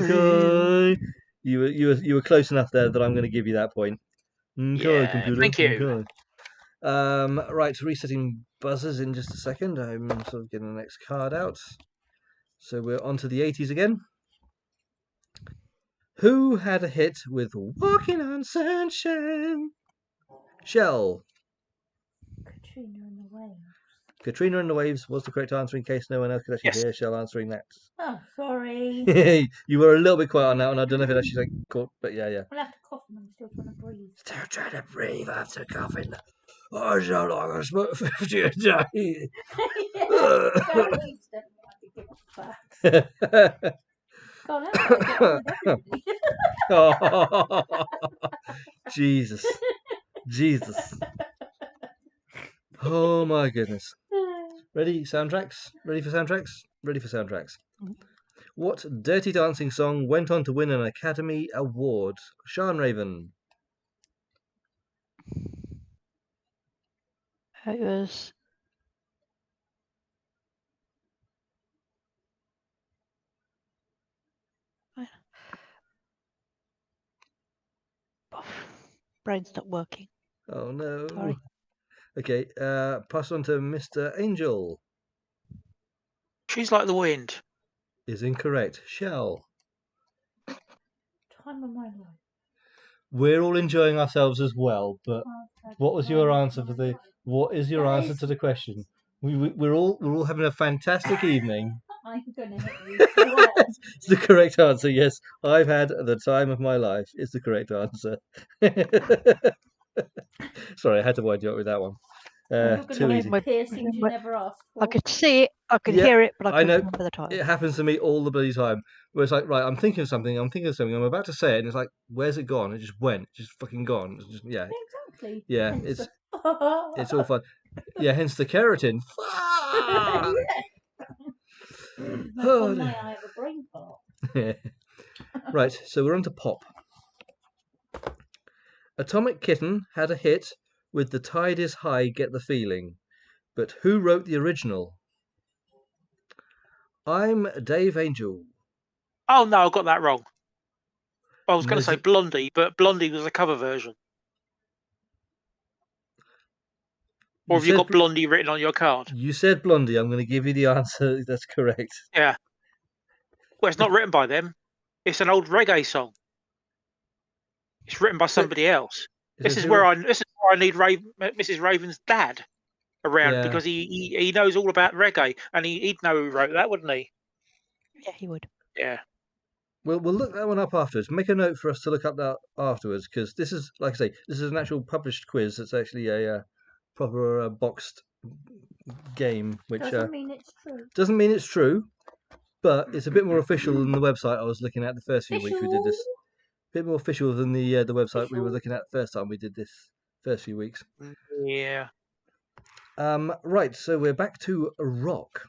Okay. You were close enough there that I'm going to give you that point. Okay, Yeah, computer. thank you. Okay. Right, resetting buzzers in just a second. I'm sort of getting the next card out. So we're on to the 80s again. Who had a hit with Walking on Sunshine? Shell. Katrina and the Waves. Katrina and the Waves was the correct answer in case no one else could actually Yes. hear Shell answering that. Oh, sorry. You were a little bit quiet on that one. I don't know if it actually caught, but yeah. I'll have to cough and I'm still trying to breathe. Still trying to breathe after coughing. Oh, so long. I smoke 50 a day. Yeah, sorry. Back. God, I don't get on with everybody. Oh, Jesus. Oh my goodness. Ready soundtracks? Ready for soundtracks? Ready for soundtracks. What Dirty Dancing song went on to win an Academy Award? Sian Raven. It was. Brain's not working. Oh no. Sorry. Okay, pass on to Mr. Angel. She's Like the Wind. Is incorrect. Shell. Time of my life. We're all enjoying ourselves as well, but what was your answer for the? What is your answer to the question? We're all having a fantastic evening. I'm gonna hit you. It's the correct answer. Yes, I've had the time of my life. It's the correct answer. Sorry, I had to wind you up with that one. Too easy. Piercings you never asked for. I could see it, I could hear it, but I couldn't remember the title. It happens to me all the bloody time. Where it's like, right, I'm thinking of something, I'm about to say it, and it's like, where's it gone? It just went, just fucking gone. It's just, yeah. Exactly. Yeah, Hence it's all fun. Yeah, hence the keratin. On my eye of a brain part. Right, so we're on to pop. Atomic Kitten had a hit with The Tide is High, Get the Feeling. But who wrote the original? I'm Dave Angel. Oh no, I got that wrong. I was going to say Blondie, but Blondie was a cover version. Or have you got Blondie written on your card? You said Blondie. I'm going to give you the answer. That's correct. Yeah. Well, it's not written by them. It's an old reggae song. It's written by somebody else. This is where I need Mrs. Raven's dad around because he knows all about reggae and he'd know who wrote that, wouldn't he? Yeah, he would. Yeah. We'll look that one up afterwards. Make a note for us to look up that afterwards because this is, like I say, this is an actual published quiz. It's actually a proper boxed game, which doesn't mean it's true. Doesn't mean it's true, but it's a bit more official than the website I was looking at the first few weeks we did this. A bit more official than the website we were looking at the first time we did this first few weeks. Yeah. Right, so we're back to rock.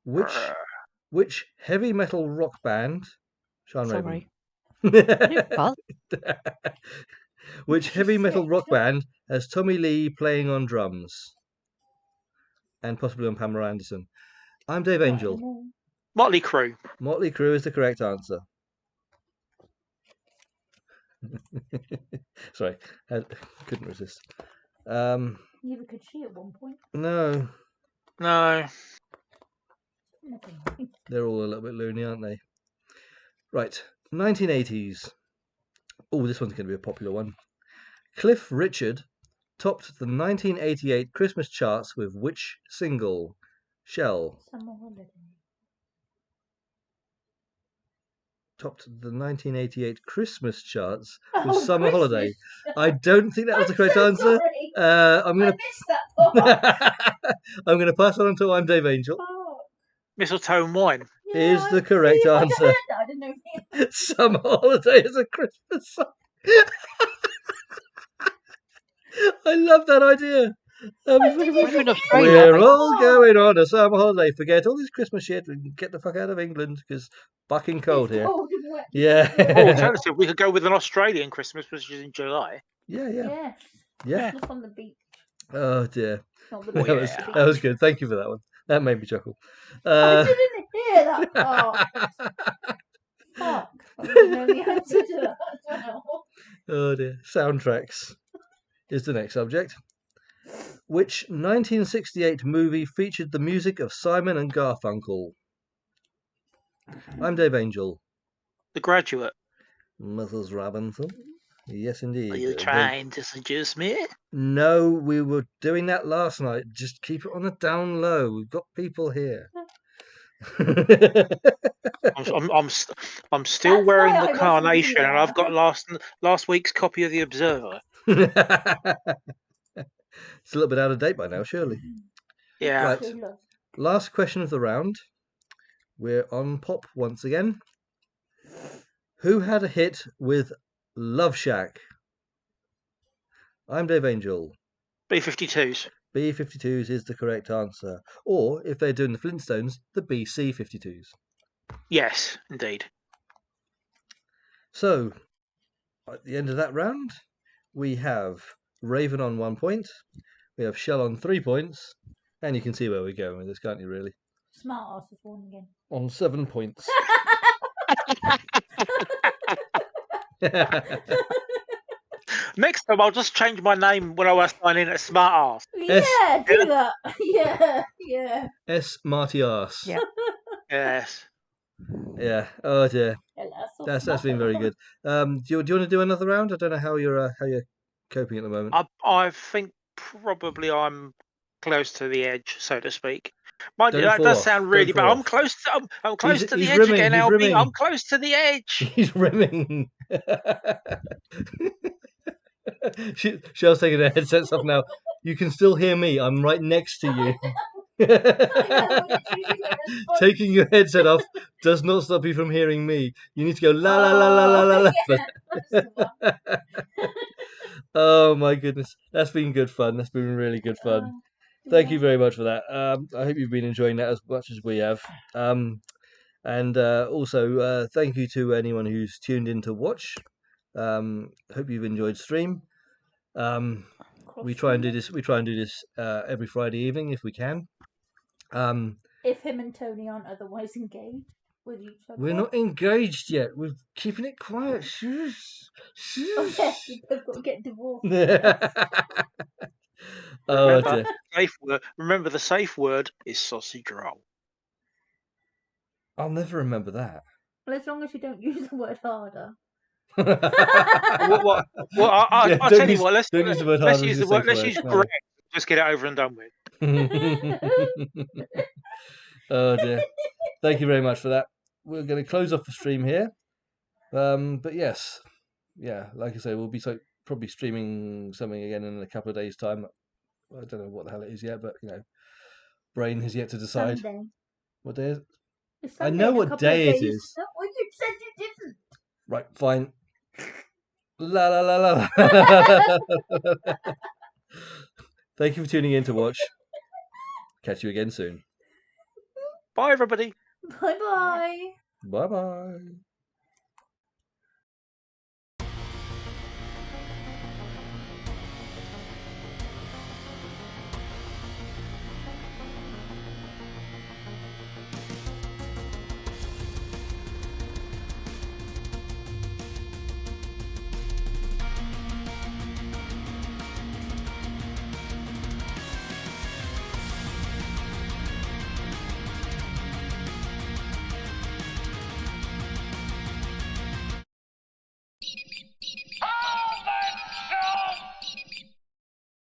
Which heavy metal rock band? Sian Raven. Which heavy metal Sick. rock band has Tommy Lee playing on drums? And possibly on Pamela Anderson. I'm Dave Angel. Motley Crue. Motley Crue is the correct answer. Sorry, couldn't resist. Neither could she at one point. No, No. Nothing. they're all a little bit loony, aren't they? Right, 1980s. Oh, this one's going to be a popular one. Cliff Richard topped the 1988 Christmas charts with which single? Shell. Summer holiday. Topped the 1988 Christmas charts with Oh, Summer Christmas. Holiday. I don't think that was the I'm correct so answer. sorry. I'm I gonna missed that part. I'm gonna pass on to I'm Dave Angel. Oh, Mistletoe and wine. yeah, Is the correct see, answer. I heard that. I didn't know. Summer Holiday is a Christmas song. I love that idea. We're in Australia, We're aren't we? all going on a summer holiday. Forget all this Christmas shit and get the fuck out of England because fucking cold It's here. cold and wet. Yeah. Alternative, we could go with an Australian Christmas, which is in July. Yeah. Yes. Look on the beach. Oh dear. Not the Oh, beach. yeah. That was good. Thank you for that one. That made me chuckle. I didn't hear that part. Fuck. I didn't know the answer to that as well. Oh dear. Soundtracks is the next subject. Which 1968 movie featured the music of Simon and Garfunkel? I'm Dave Angel. The Graduate. Mrs. Robinson. Yes, indeed. Are you trying to seduce me? No, we were doing that last night. Just keep it on the down low. We've got people here. I'm still That's wearing why the I wasn't carnation, and here. I've got last week's copy of the Observer. It's a little bit out of date by now, surely. Yeah. Right. Last question of the round. We're on pop once again. Who had a hit with Love Shack? I'm Dave Angel. B-52s. B-52s is the correct answer. Or, if they're doing the Flintstones, the BC-52s. Yes, indeed. So, at the end of that round, we have Raven on 1 point, we have Shell on 3 points, and you can see where we're going with this, can't you, really? Smart ass is one again. On 7 points. Next time, I'll just change my name when I sign in at Smart Ass. Yeah, do that. Yeah. S. Marty Arse. Yeah. Yes. Yeah. Oh dear. Yeah, That's been very good. Do you want to do another round? I don't know how you're coping at the moment. I think probably I'm close to the edge, so to speak. Mind you, Don't that fall does off. sound Don't really bad. fall I'm off. close to the He's edge rimming, again, he's Albie. rimming. I'm close to the edge. He's rimming. Shell's taking her headsets off now. You can still hear me. I'm right next to you. Taking your headset off does not stop you from hearing me. You need to go la la la la la la la. Oh my goodness, that's been good fun. That's been really good fun. Thank you very much for that. I hope you've been enjoying that as much as we have. And also thank you to anyone who's tuned in to watch. Hope you've enjoyed stream. We try and do this. We try and do this every Friday evening if we can. If him and Tony aren't otherwise engaged with each other. We're not engaged yet. We're keeping it quiet. Shush. Oh yes, they've got to get divorced. Oh dear. Remember, the safe word is sausage roll. I'll never remember that. Well, as long as you don't use the word harder. Well, Yeah, I'll don't tell use- you what. Let's don't use the word let's harder use as the your word. Let's safe use word, no. great. Just get it over and done with. Oh dear. Thank you very much for that. We're going to close off the stream here. But yes, yeah, like I say, we'll be probably streaming something again in a couple of days' time. I don't know what the hell it is yet, but brain has yet to decide. Sunday. What day is it? It's I Sunday know in a what couple of day it days. is. No, well, you said you didn't. Right, fine. La la la la la. Thank you for tuning in to watch. Catch you again soon. Bye, everybody. Bye bye. Bye bye.